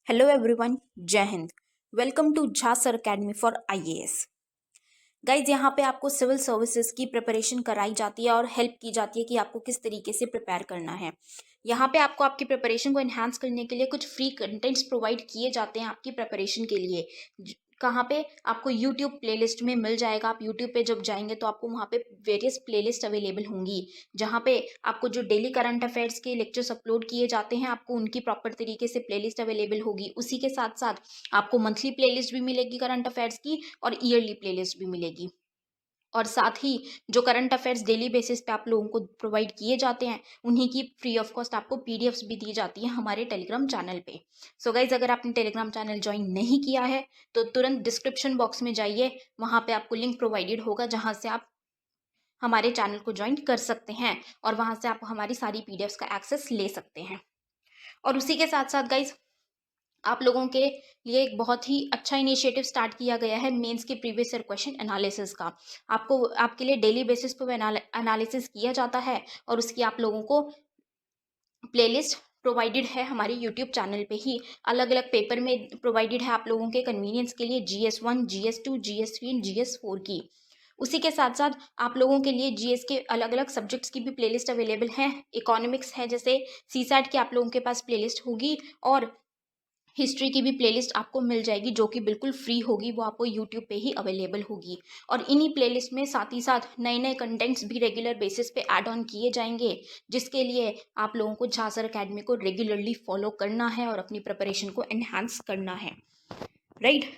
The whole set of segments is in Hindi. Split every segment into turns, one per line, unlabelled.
हेलो एवरीवन, जय हिंद। Welcome to Jha sir academy for IAS. Guys, यहाँ पे आपको सिविल सर्विसेज की प्रिपरेशन कराई जाती है और हेल्प की जाती है कि आपको किस तरीके से प्रिपेयर करना है। यहाँ पे आपको आपकी प्रिपरेशन को एनहांस करने के लिए कुछ फ्री कंटेंट्स प्रोवाइड किए जाते हैं आपकी प्रिपरेशन के लिए। कहाँ पे आपको यूट्यूब प्लेलिस्ट में मिल जाएगा। आप यूट्यूब पे जब जाएंगे तो आपको वहाँ पे वेरियस प्लेलिस्ट अवेलेबल होंगी, जहाँ पे आपको जो डेली करंट अफेयर्स के लेक्चर्स अपलोड किए जाते हैं आपको उनकी प्रॉपर तरीके से प्लेलिस्ट अवेलेबल होगी। उसी के साथ साथ आपको मंथली प्लेलिस्ट भी मिलेगी करंट अफेयर्स की और ईयरली प्लेलिस्ट भी मिलेगी। और साथ ही जो करंट अफेयर्स डेली बेसिस पे आप लोगों को प्रोवाइड किए जाते हैं उन्हीं की फ्री ऑफ कॉस्ट आपको पीडीएफ्स भी दी जाती है हमारे टेलीग्राम चैनल पे। सो गाइज, अगर आपने टेलीग्राम चैनल ज्वाइन नहीं किया है तो तुरंत डिस्क्रिप्शन बॉक्स में जाइए, वहां पे आपको लिंक प्रोवाइडेड होगा जहां से आप हमारे चैनल को ज्वाइन कर सकते हैं और वहां से आप हमारी सारी पीडीएफ्स का एक्सेस ले सकते हैं। और उसी के साथ साथ गाइज, आप लोगों के लिए एक बहुत ही अच्छा इनिशिएटिव स्टार्ट किया गया है मेंस के प्रीवियस ईयर क्वेश्चन एनालिसिस का। आपको आपके लिए डेली बेसिस पर एनालिसिस किया जाता है और उसकी आप लोगों को प्लेलिस्ट प्रोवाइडेड है हमारे यूट्यूब चैनल पे ही। अलग अलग पेपर में प्रोवाइडेड है आप लोगों के कन्वीनियंस के लिए, GS1, GS2, GS3 and GS4 की। उसी के साथ साथ आप लोगों के लिए जीएस के अलग अलग सब्जेक्ट्स की भी प्लेलिस्ट अवेलेबल है। इकोनॉमिक्स है जैसे सीसैट की आप लोगों के पास प्लेलिस्ट होगी और हिस्ट्री की भी प्लेलिस्ट आपको मिल जाएगी जो कि बिल्कुल फ्री होगी, वो आपको यूट्यूब पे ही अवेलेबल होगी। और इन्हीं प्लेलिस्ट में साथ ही साथ नए नए कंटेंट्स भी रेगुलर बेसिस पे ऐड ऑन किए जाएंगे, जिसके लिए आप लोगों को झा सर अकेडमी को रेगुलरली फॉलो करना है और अपनी प्रिपरेशन को एनहांस करना है, राइट।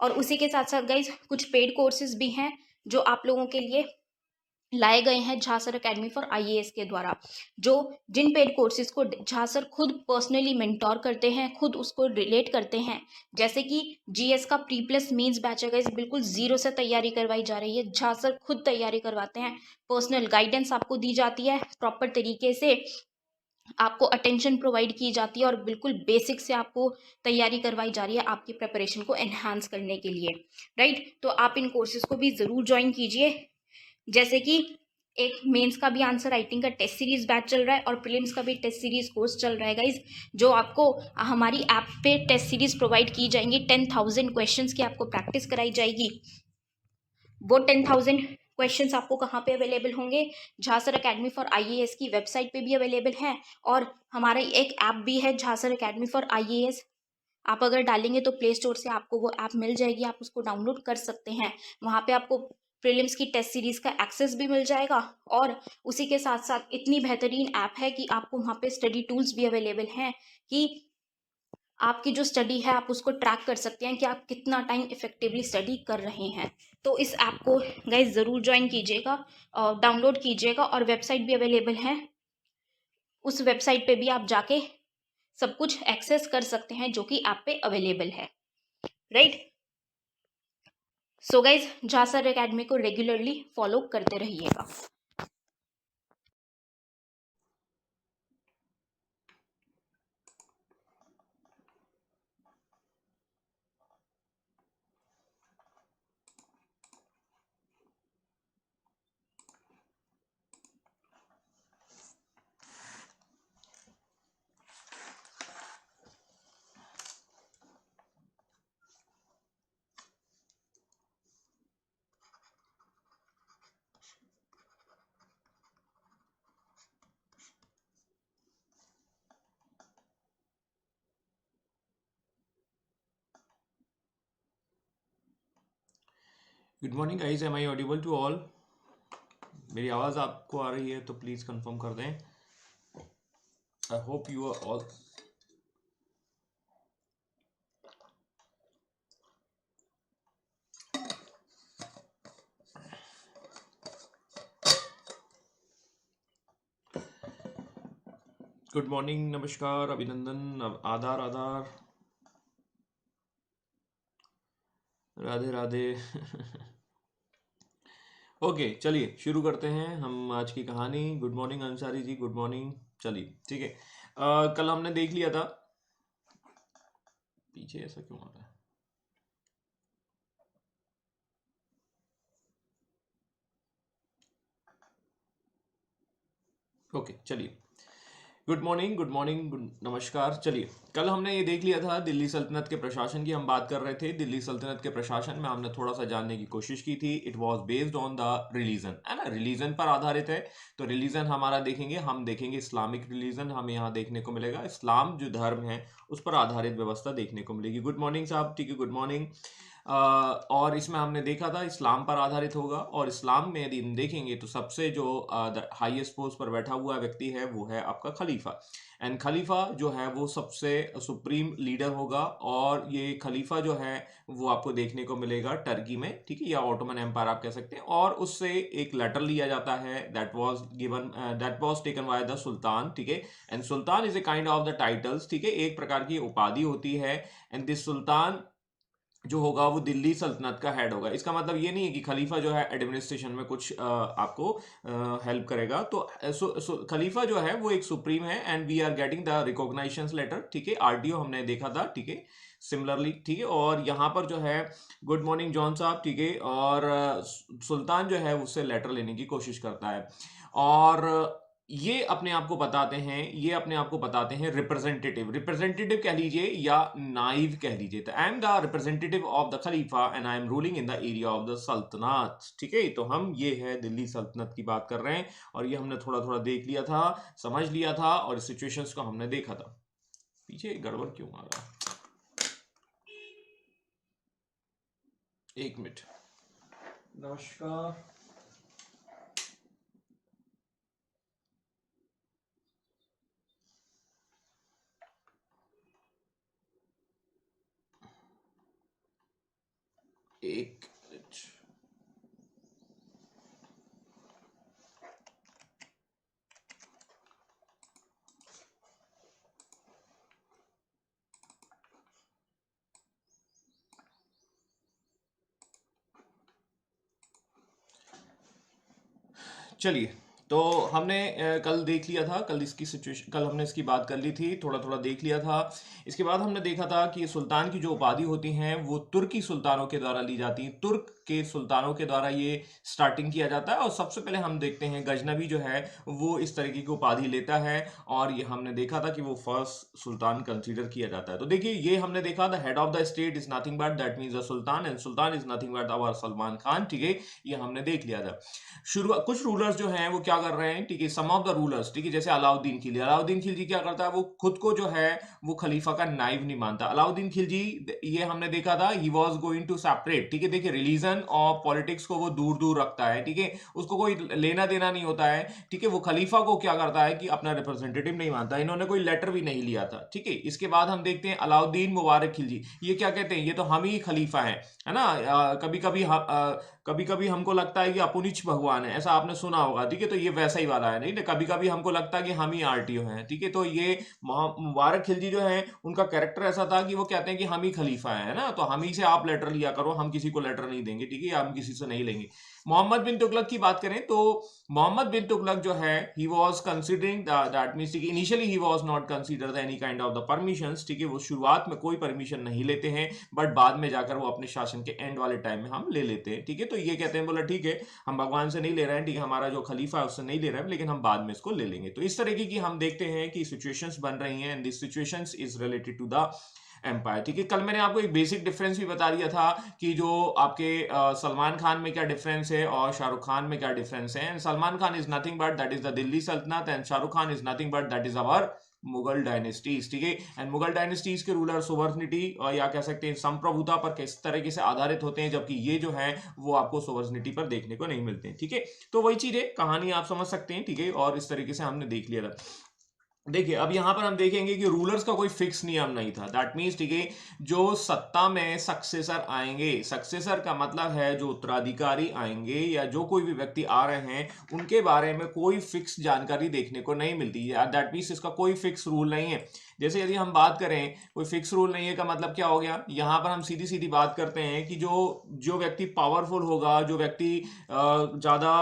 और उसी के साथ साथ गाइज, कुछ पेड कोर्सेज भी हैं जो आप लोगों के लिए लाए गए हैं Jha sir academy for IAS के द्वारा, जो जिन पेड कोर्सेज को झा सर खुद पर्सनली मेंटोर करते हैं, खुद उसको रिलेट करते हैं। जैसे कि जीएस का प्री प्लस मेंस बैच है गाइस, बिल्कुल जीरो से तैयारी करवाई जा रही है। झा सर खुद तैयारी करवाते हैं, पर्सनल गाइडेंस आपको दी जाती है, प्रॉपर तरीके से आपको अटेंशन प्रोवाइड की जाती है और बिल्कुल बेसिक से आपको तैयारी करवाई जा रही है आपकी प्रिपरेशन को एनहांस करने के लिए, राइट। तो आप इन कोर्सेज को भी जरूर ज्वाइन कीजिए। जैसे कि एक मेंस का भी आंसर राइटिंग का टेस्ट सीरीज बैच चल रहा है और प्रीलिम्स का भी टेस्ट सीरीज कोर्स चल रहा है गाइज, जो आपको हमारी ऐप पे टेस्ट सीरीज प्रोवाइड की जाएंगी। 10,000 क्वेश्चंस की आपको प्रैक्टिस कराई जाएगी। वो 10,000 क्वेश्चंस आपको कहाँ पे अवेलेबल होंगे? Jha sir academy for IAS की वेबसाइट पे भी अवेलेबल है और हमारा एक ऐप भी है Jha sir academy for IAS. आप अगर डालेंगे तो प्ले स्टोर से आपको वो ऐप मिल जाएगी, आप उसको डाउनलोड कर सकते हैं। वहाँ पे आपको प्रीलिम्स की टेस्ट सीरीज का एक्सेस भी मिल जाएगा और उसी के साथ साथ इतनी बेहतरीन ऐप है कि आपको वहाँ पे स्टडी टूल्स भी अवेलेबल हैं कि आपकी जो स्टडी है आप उसको ट्रैक कर सकते हैं कि आप कितना टाइम इफेक्टिवली स्टडी कर रहे हैं। तो इस ऐप को गाइज ज़रूर ज्वाइन कीजिएगा, डाउनलोड कीजिएगा और वेबसाइट भी अवेलेबल है। उस वेबसाइट पे भी आप जाके सब कुछ एक्सेस कर सकते हैं जो कि ऐप पे अवेलेबल है, right. So guys, Jha sir academy को रेगुलरली फॉलो करते रहिएगा।
Good morning guys, am I audible to all? मेरी आवाज़ आपको आ रही है तो प्लीज़ कंफर्म कर दें। I hope you are all. Good morning, नमस्कार, अभिनंदन, आदार आदार, राधे राधे। ओके, चलिए शुरू करते हैं हम आज की कहानी। Good morning Ansari ji, good morning. चलिए ठीक है। कल हमने देख लिया था। पीछे ऐसा क्यों आ रहा है? ओके चलिए, गुड मॉर्निंग, गुड मॉर्निंग, नमस्कार। चलिए, कल हमने ये देख लिया था दिल्ली सल्तनत के प्रशासन की हम बात कर रहे थे। दिल्ली सल्तनत के प्रशासन में हमने थोड़ा सा जानने की कोशिश की थी। It was based on the religion, है ना, रिलीजन पर आधारित है। तो रिलीजन हमारा देखेंगे, हम देखेंगे इस्लामिक रिलीजन, हमें यहाँ देखने को मिलेगा इस्लाम जो धर्म है उस पर आधारित व्यवस्था देखने को मिलेगी। गुड मॉर्निंग साहब, ठीक है, गुड मॉर्निंग। और इसमें हमने देखा था इस्लाम पर आधारित होगा, और इस्लाम में यदि हम देखेंगे तो सबसे जो हाईएस्ट पोस्ट पर बैठा हुआ व्यक्ति है वो है आपका खलीफा। एंड खलीफा जो है वो सबसे सुप्रीम लीडर होगा, और ये खलीफा जो है वो आपको देखने को मिलेगा टर्की में, ठीक है, या ऑटोमन एम्पायर आप कह सकते हैं। और उससे एक लेटर लिया जाता है that was taken by the sultan, ठीक है। And sultan is a kind of the titles, ठीक है, एक प्रकार की उपाधि होती है। एंड दिस सुल्तान जो होगा वो दिल्ली सल्तनत का हेड होगा। इसका मतलब ये नहीं है कि खलीफा जो है एडमिनिस्ट्रेशन में कुछ आपको हेल्प करेगा। तो खलीफा जो है वो एक सुप्रीम है, and we are getting the recognization letter, ठीक है, आरटीओ हमने देखा था, ठीक है, सिमिलरली, ठीक है। और यहाँ पर जो है गुड मॉर्निंग जॉन साहब, ठीक है, और सुल्तान जो है उससे लेटर लेने की कोशिश करता है, और ये अपने आप को बताते हैं, ये अपने आप को बताते हैं रिप्रेजेंटेटिव, रिप्रेजेंटेटिव कह लीजिए या नाइव कह लीजिए। तो I am the representative of the Khalifa and I am ruling in the area of the सल्तनत, ठीक है। तो हम ये है दिल्ली सल्तनत की बात कर रहे हैं, और ये हमने थोड़ा थोड़ा देख लिया था, समझ लिया था, और सिचुएशंस को हमने देखा था। पीछे गड़बड़ क्यों आ रहा है, एक मिनट। नमस्कार। एक मिनट। चलिए, तो हमने कल देख लिया था, कल हमने इसकी बात कर ली थी, थोड़ा थोड़ा देख लिया था। इसके बाद हमने देखा था कि सुल्तान की जो उपाधि होती हैं वो तुर्की सुल्तानों के द्वारा ली जाती हैं, तुर्क के सुल्तानों के द्वारा ये स्टार्टिंग किया जाता है। और सबसे पहले हम देखते हैं गजनवी जो है वो इस तरीके की उपाधि लेता है, और ये हमने देखा था कि वो फर्स्ट सुल्तान कंसीडर किया जाता है। तो देखिए, ये हमने देखा the head of the state is nothing but that means the sultan, and sultan is nothing but our Salman Khan, ठीक है, ये हमने देख लिया था। शुरुआत कुछ रूलर्स जो हैं वो क्या कर रहे हैं, ठीक है, सम ऑफ द रूलर्स, ठीक है, जैसे अलाउद्दीन खिलजी। अलाउद्दीन खिलजी क्या करता है, वो खुद को जो है वो खलीफा का नाइब नहीं मानता। अलाउद्दीन खिलजी, ये हमने देखा था, he was going to separate, ठीक है, देखिए, रिलीजन और पॉलिटिक्स को वो दूर दूर रखता है, ठीक है, उसको कोई लेना देना नहीं होता है, ठीक है। वो खलीफा को क्या करता है कि अपना रिप्रेजेंटेटिव नहीं मानता। इन्होंने कोई लेटर भी नहीं लिया था, ठीक है। इसके बाद हम देखते हैं अलाउद्दीन मुबारक खिलजी, ये क्या कहते हैं, ये तो हम ही खलीफा है ना। कभी कभी हमको लगता है कि अपुनिच भगवान है, ऐसा आपने सुना होगा, ठीक है। तो ये वैसा ही वाला है, नहीं ना, कभी कभी हमको लगता है कि हम ही आरटीओ हैं, ठीक है। तो ये मुबारक खिलजी जो है उनका कैरेक्टर ऐसा था कि वो कहते हैं कि हम ही खलीफा है ना, तो हम ही से आप लेटर लिया करो, हम किसी को लेटर नहीं देंगे, ठीक है, हम किसी से नहीं लेंगे। मोहम्मद बिन तुगलक की बात करें तो मोहम्मद बिन तुगलक जो है he was considering that means initially he was not consider any kind of the permissions, ठीक है, वो शुरुआत में कोई परमिशन नहीं लेते हैं, बट बाद में जाकर वो अपने शासन के एंड वाले टाइम में हम ले लेते हैं, ठीक है। तो ये कहते हैं, बोला ठीक है, हम भगवान से नहीं ले रहे हैं, ठीक है, हमारा जो खलीफा है उससे नहीं ले रहे हैं, लेकिन हम बाद में इसको ले लेंगे। तो इस तरीके की हम देखते हैं कि सिचुएशंस बन रही हैं, and this situations is related to the empire, ठीक है। कल मैंने आपको एक बेसिक डिफरेंस भी बता दिया था कि जो आपके सलमान खान में क्या डिफरेंस है और शाहरुख खान में क्या डिफरेंस है। And Salman Khan is nothing but that is the Delhi सल्तनत, and Shahrukh Khan is nothing but that is our Mughal dynasties, ठीक है। एंड मुगल डायनेस्टीज के रूलर सोवर्निटी और या कह सकते हैं संप्रभुता पर किस तरीके से आधारित होते हैं, जबकि ये जो है वो आपको सोवर्निटी पर देखने को नहीं मिलते हैं, ठीक है। तो वही चीज है, कहानी आप समझ सकते हैं, ठीक है, और इस तरीके से हमने देख लिया था। देखिए, अब यहां पर हम देखेंगे कि रूलर्स का कोई फिक्स नियम नहीं था, दैट मीन्स, ठीक है, जो सत्ता में सक्सेसर आएंगे, सक्सेसर का मतलब है जो उत्तराधिकारी आएंगे या जो कोई भी व्यक्ति आ रहे हैं उनके बारे में कोई फिक्स जानकारी देखने को नहीं मिलती है, दैट मीन्स इसका कोई फिक्स रूल नहीं है। जैसे यदि हम बात करें कोई फिक्स रूल नहीं है का मतलब क्या हो गया, यहां पर हम सीधी सीधी बात करते हैं कि जो जो व्यक्ति पावरफुल होगा, जो व्यक्ति ज्यादा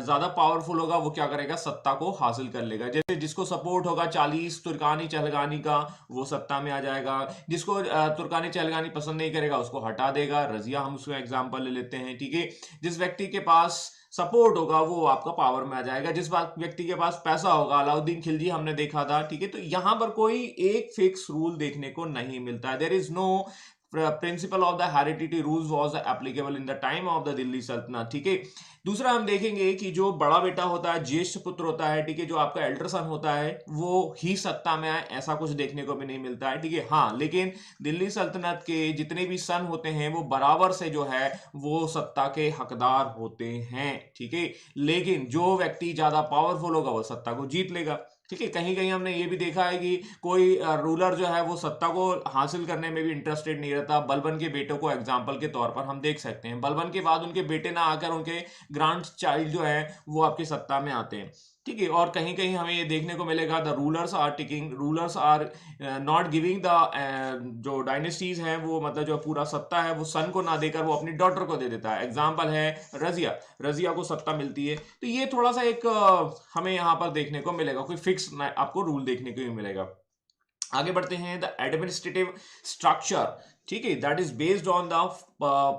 ज्यादा पावरफुल होगा, वो क्या करेगा, सत्ता को हासिल कर लेगा। जैसे जिसको सपोर्ट होगा 40 तुर्कानी चहलगानी का, वो सत्ता में आ जाएगा। जिसको तुर्कानी चहलगानी पसंद नहीं करेगा उसको हटा देगा, रजिया हम उसको एग्जाम्पल ले लेते हैं, ठीक है। जिस व्यक्ति के पास सपोर्ट होगा वो आपका पावर में आ जाएगा। जिस बात व्यक्ति के पास पैसा होगा, अलाउद्दीन खिलजी हमने देखा था, ठीक है। तो यहां पर कोई एक फिक्स रूल देखने को नहीं मिलता है। There is no principle of the heredity rules was applicable in the time of the Delhi सल्तनत, ठीक है। दूसरा हम देखेंगे कि जो बड़ा बेटा होता है, ज्येष्ठ पुत्र होता है, ठीक है, जो आपका एल्डर सन होता है, वो ही सत्ता में आए, ऐसा कुछ देखने को भी नहीं मिलता है, ठीक है। हाँ, लेकिन दिल्ली सल्तनत के जितने भी सन होते हैं वो बराबर से जो है वो सत्ता के हकदार होते हैं, ठीक है। लेकिन जो व्यक्ति ज्यादा पावरफुल होगा वो सत्ता को जीत लेगा, ठीक है। कहीं कहीं हमने ये भी देखा है कि कोई रूलर जो है वो सत्ता को हासिल करने में भी इंटरेस्टेड नहीं रहता। बलबन के बेटों को एग्जाम्पल के तौर पर हम देख सकते हैं। बलबन के बाद उनके बेटे ना आकर उनके ग्रांड चाइल्ड जो है वो आपकी सत्ता में आते हैं, ठीक है। और कहीं कहीं हमें ये देखने को मिलेगा the rulers are not giving the जो डायनेस्टीज हैं वो, मतलब जो पूरा सत्ता है वो सन को ना देकर वो अपनी डॉटर को दे देता है। एग्जाम्पल है रजिया, रजिया को सत्ता मिलती है। तो ये थोड़ा सा एक हमें यहाँ पर देखने को मिलेगा, कोई फिक्स आपको रूल देखने को ही मिलेगा। आगे बढ़ते हैं, द एडमिनिस्ट्रेटिव स्ट्रक्चर, ठीक है, that is based on the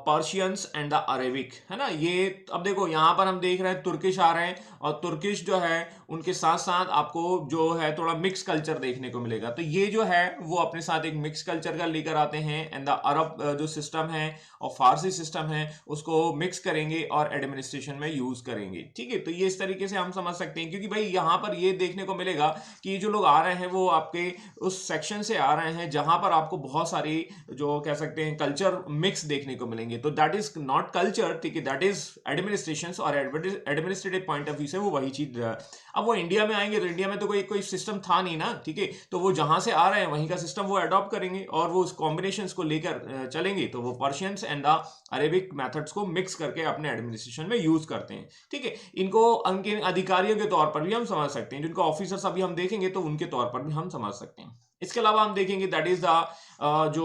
Persians and the Arabic, है ना। ये अब देखो यहां पर हम देख रहे हैं तुर्किश आ रहे हैं, और तुर्किश जो है उनके साथ साथ आपको जो है थोड़ा मिक्स कल्चर देखने को मिलेगा। तो ये जो है वो अपने साथ एक मिक्स कल्चर का लेकर आते हैं, एंड द अरब जो सिस्टम है और फारसी सिस्टम है उसको मिक्स करेंगे और एडमिनिस्ट्रेशन में यूज करेंगे, ठीक है। तो ये इस तरीके से हम समझ सकते हैं, क्योंकि भाई यहां पर ये देखने को मिलेगा कि जो लोग आ रहे हैं वो आपके उस सेक्शन से आ रहे हैं जहां पर आपको बहुत सारी जो कह सकते हैं कल्चर मिक्स देखने को मिलेंगे। तो दैट इज नॉट कल्चर, ठीक है, दैट इज एडमिनिस्ट्रेशन, और एडमिनिस्ट्रेटिव पॉइंट ऑफ व्यू से वो वही चीज। अब वो इंडिया में आएंगे तो इंडिया में तो कोई कोई सिस्टम था नहीं ना, ठीक है। तो वो जहां से आ रहे हैं वहीं का सिस्टम वो अडॉप्ट करेंगे और वो उस कॉम्बिनेशंस को लेकर चलेंगे। तो वो Persians and the Arabic methods को मिक्स करके अपने एडमिनिस्ट्रेशन में यूज करते हैं, ठीक है। इनको उनके अधिकारियों के तौर पर भी हम समझ सकते हैं, जिनको ऑफिसर्स अभी हम देखेंगे तो उनके तौर पर भी हम समझ सकते हैं। इसके अलावा हम देखेंगे दैट इज द जो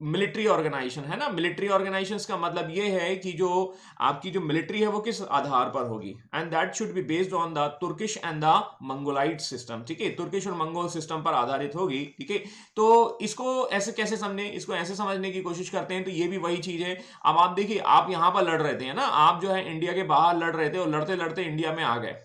मिलिट्री ऑर्गेनाइजेशन है ना। मिलिट्री ऑर्गेनाइजेशंस का मतलब ये है कि जो आपकी जो मिलिट्री है वो किस आधार पर होगी, and that should be based on the Turkish and the Mongolite system, ठीक है। तुर्किश और मंगोल सिस्टम पर आधारित होगी, ठीक है। तो इसको ऐसे कैसे समझे, इसको ऐसे समझने की कोशिश करते हैं। तो ये भी वही चीज है। अब आप देखिए, आप यहां पर लड़ रहे थे ना, आप जो है इंडिया के बाहर लड़ रहे थे और लड़ते लड़ते इंडिया में आ गए,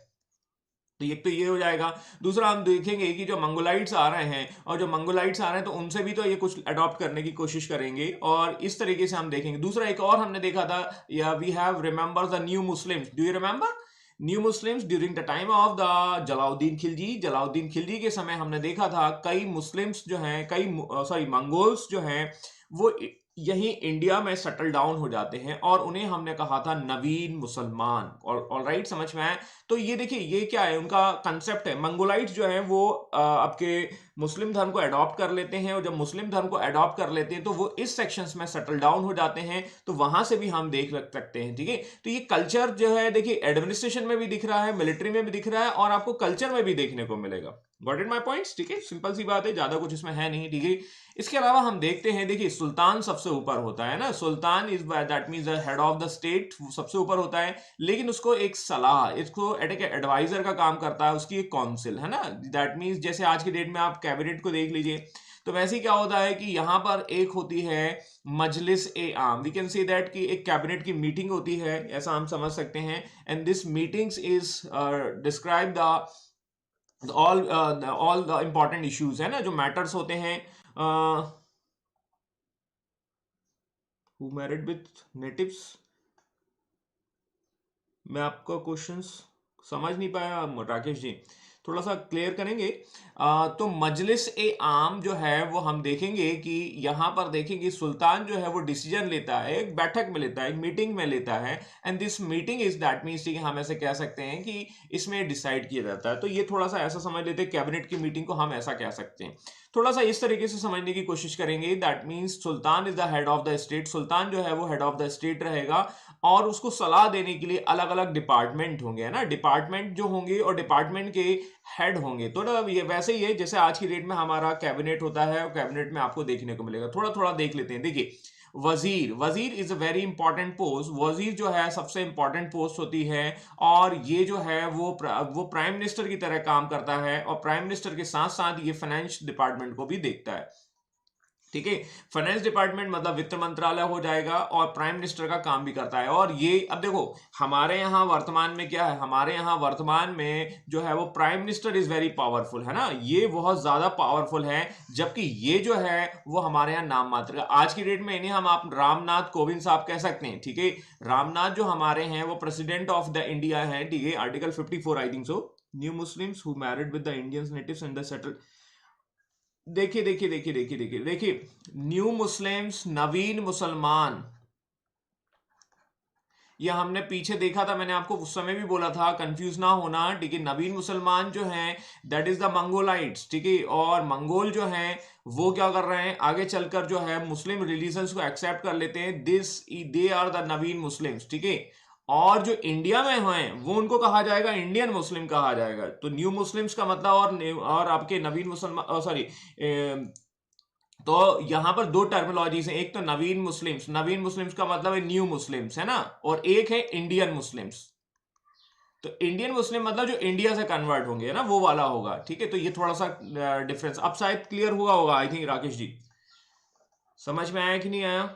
तो एक तो ये हो जाएगा। दूसरा हम देखेंगे कि जो मंगोलाइट्स आ रहे हैं, और जो मंगोलाइट्स आ रहे हैं तो उनसे भी तो ये कुछ अडॉप्ट करने की कोशिश करेंगे, और इस तरीके से हम देखेंगे। दूसरा एक और हमने देखा था, या we have remember the new Muslims, do you remember new Muslims during the time of the Jalaluddin Khilji. Jalaluddin Khilji के समय हमने देखा था कई मुस्लिम्स जो हैं, कई सॉरी मंगोल्स जो हैं वो यही इंडिया में सेटल डाउन हो जाते हैं, और उन्हें हमने कहा था नवीन मुसलमान। और ऑलराइट, समझ में आए। तो ये देखिए ये क्या है, उनका कंसेप्ट है। मंगोलाइट्स जो है वो आपके मुस्लिम धर्म को अडॉप्ट कर लेते हैं, और जब मुस्लिम धर्म को अडॉप्ट कर लेते हैं तो वो इस सेक्शंस में सेटल डाउन हो जाते हैं। तो वहां से भी हम देख सकते हैं, ठीक है। तो ये कल्चर जो है देखिए एडमिनिस्ट्रेशन में भी दिख रहा है, मिलिट्री में भी दिख रहा है, और आपको कल्चर में भी देखने को मिलेगा। गॉट इट माय पॉइंट्स, ठीक है। सिंपल सी बात है, ज्यादा कुछ इसमें है नहीं, ठीक है। इसके अलावा हम देखते हैं, देखिए सुल्तान सबसे ऊपर होता है ना। Sultan is that means the head of the state, सबसे ऊपर होता है। लेकिन उसको एक सलाह, इसको एडवाइजर का काम करता है, उसकी एक काउंसिल है ना। दैट मींस जैसे आज की डेट में आप कैबिनेट को देख लीजिए, तो वैसे ही क्या होता है कि यहां पर एक होती है मजलिस ए आम, वी कैन से दैट कि एक कैबिनेट की मीटिंग होती है, ऐसा हम समझ सकते हैं। And this meetings is describe the all the important issues, है ना, जो मैटर्स होते हैं। हु मैरिड विथ नेटिव्स, मैं आपका क्वेश्चंस समझ नहीं पाया राकेश जी, थोड़ा सा क्लियर करेंगे। तो मजलिस ए आम जो है वो हम देखेंगे कि यहां पर देखेंगे सुल्तान जो है वो डिसीजन लेता है, एक बैठक में लेता है, एक मीटिंग में लेता है। And this meeting is that means कि हम ऐसे कह सकते हैं कि इसमें डिसाइड किया जाता है। तो ये थोड़ा सा ऐसा समझ लेते हैं, कैबिनेट की मीटिंग को हम ऐसा कह सकते हैं। थोड़ा सा इस तरीके से समझने की कोशिश करेंगे। That means sultan is the head of the state, sultan जो है वो हेड ऑफ द स्टेट रहेगा, और उसको सलाह देने के लिए अलग अलग डिपार्टमेंट होंगे, है ना। डिपार्टमेंट जो होंगे और डिपार्टमेंट के हेड होंगे। तो ना ये वैसे ही है जैसे आज की डेट में हमारा कैबिनेट होता है, और कैबिनेट में आपको देखने को मिलेगा। थोड़ा थोड़ा देख लेते हैं। देखिए वजीर, वजीर is a very important post. वजीर जो है सबसे इंपॉर्टेंट पोस्ट होती है, और ये जो है वो प्राइम मिनिस्टर की तरह काम करता है, और प्राइम मिनिस्टर के साथ साथ ये फाइनेंस डिपार्टमेंट को भी देखता है। ठीक है। फाइनेंस डिपार्टमेंट मतलब वित्त मंत्रालय हो जाएगा, और प्राइम मिनिस्टर का काम भी करता है। और ये अब देखो हमारे यहाँ वर्तमान में क्या है, हमारे यहाँ वर्तमान में जो है वो prime minister is very powerful, है ना, ये बहुत ज्यादा पावरफुल है, जबकि ये जो है वो हमारे यहाँ नाम मात्र का। आज की डेट में इन्हें हम आप रामनाथ कोविंद साहब कह सकते हैं, ठीक है। रामनाथ जो हमारे हैं वो प्रेसिडेंट ऑफ द इंडिया है, ठीक है। Article 54 I think so, new Muslims who married with the Indians natives and the settle. देखिए, न्यू मुस्लिम्स, नवीन मुसलमान, ये हमने पीछे देखा था, मैंने आपको उस समय भी बोला था, कंफ्यूज ना होना, ठीक है। नवीन मुसलमान जो हैं दैट इज द मंगोलाइट्स, ठीक है। और मंगोल जो हैं वो क्या कर रहे हैं, आगे चलकर जो है मुस्लिम रिलीजन्स को एक्सेप्ट कर लेते हैं, दिस दे आर द नवीन मुस्लिम्स, ठीक है। और जो इंडिया में हैं वो उनको कहा जाएगा इंडियन मुस्लिम कहा जाएगा। तो न्यू मुस्लिम्स का मतलब और आपके नवीन मुसलमान, सॉरी, तो यहां पर दो टर्मिनोलॉजीज हैं, एक तो नवीन मुस्लिम्स, नवीन मुस्लिम्स का मतलब है न्यू मुस्लिम्स, है ना, और एक है इंडियन मुस्लिम्स। तो इंडियन मुस्लिम मतलब जो इंडिया से कन्वर्ट होंगे, है ना, वो वाला होगा, ठीक है। तो ये थोड़ा सा डिफरेंस अब शायद क्लियर हुआ होगा, आई थिंक राकेश जी, समझ में आया कि नहीं आया?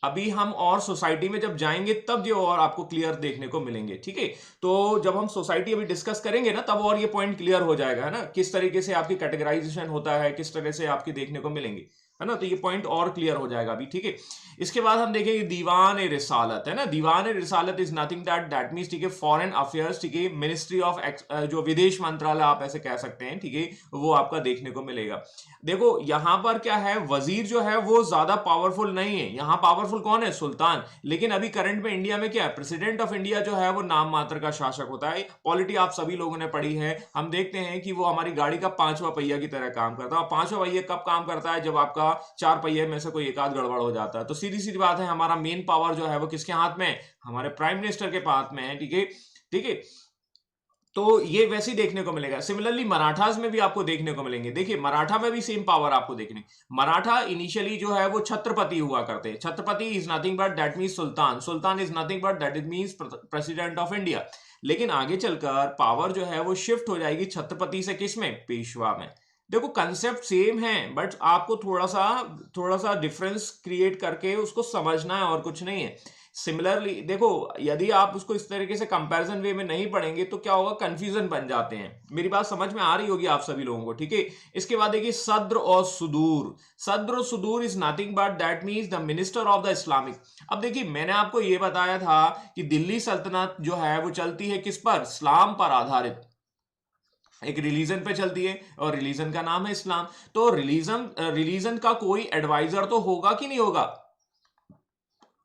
अभी हम और सोसाइटी में जब जाएंगे तब ये और आपको क्लियर देखने को मिलेंगे, ठीक है। तो जब हम सोसाइटी अभी डिस्कस करेंगे ना तब और ये पॉइंट क्लियर हो जाएगा, है ना, किस तरीके से आपकी कैटेगराइजेशन होता है, किस तरह से आपके देखने को मिलेंगे, है ना। तो ये पॉइंट और क्लियर हो जाएगा अभी, ठीक है। इसके बाद हम देखेंगे दीवान ए रिसालत, है ना। दीवान ए रिसालत इज नथिंग दैट मींस, ठीक है, फॉरेन अफेयर्स, ठीक है, मिनिस्ट्री ऑफ जो विदेश मंत्रालय आप ऐसे कह सकते हैं, ठीक है, वो आपका देखने को मिलेगा। देखो यहां पर क्या है, वजीर जो है वो ज्यादा पावरफुल नहीं है, यहां पावरफुल कौन है, सुल्तान। लेकिन अभी करंट में इंडिया में क्या है, प्रेसिडेंट ऑफ इंडिया जो है वो नाम मात्र का शासक होता है। पॉलिटी आप सभी लोगों ने पढ़ी है, हम देखते हैं कि वो हमारी गाड़ी का पांचवा पहिया की तरह काम करता है। और पांचवा पहिया कब काम करता है, जब आपका चार पहिए में से कोई एक आध गड़बड़ हो जाता है। तो सीधी सीधी बात है, हमारा मेन पावर जो है वो किसके हाथ में है, हमारे प्राइम मिनिस्टर के हाथ में है, ठीक है, ठीक है। तो ये वैसे ही देखने को मिलेगा। सिमिलरली मराठास में भी आपको देखने को मिलेंगे। देखिए मराठा में भी सेम पावर आपको देखने, मराठा इनिशियली जो है वो छत्रपति हुआ करते हैं। Chhatrapati is nothing but that means Sultan, Sultan is nothing but that is means president of India. लेकिन आगे चलकर पावर जो है वो शिफ्ट हो जाएगी छत्रपति से किस में, पेशवा में। देखो कंसेप्ट सेम है, बट आपको थोड़ा सा डिफरेंस क्रिएट करके उसको समझना है, और कुछ नहीं है। सिमिलरली देखो, यदि आप उसको इस तरीके से कंपैरिजन वे में नहीं पढ़ेंगे तो क्या होगा, कंफ्यूजन बन जाते हैं। मेरी बात समझ में आ रही होगी आप सभी लोगों को, ठीक है। इसके बाद देखिए सद्र और सुदूर, सद्र और सुदूर is nothing but that means the minister of the Islamic. अब देखिए मैंने आपको यह बताया था कि दिल्ली सल्तनत जो है वो चलती है किस पर, इस्लाम पर आधारित, एक रिलीजन पे चलती है, और रिलीजन का नाम है इस्लाम। तो रिलीजन का कोई एडवाइजर तो होगा कि नहीं होगा,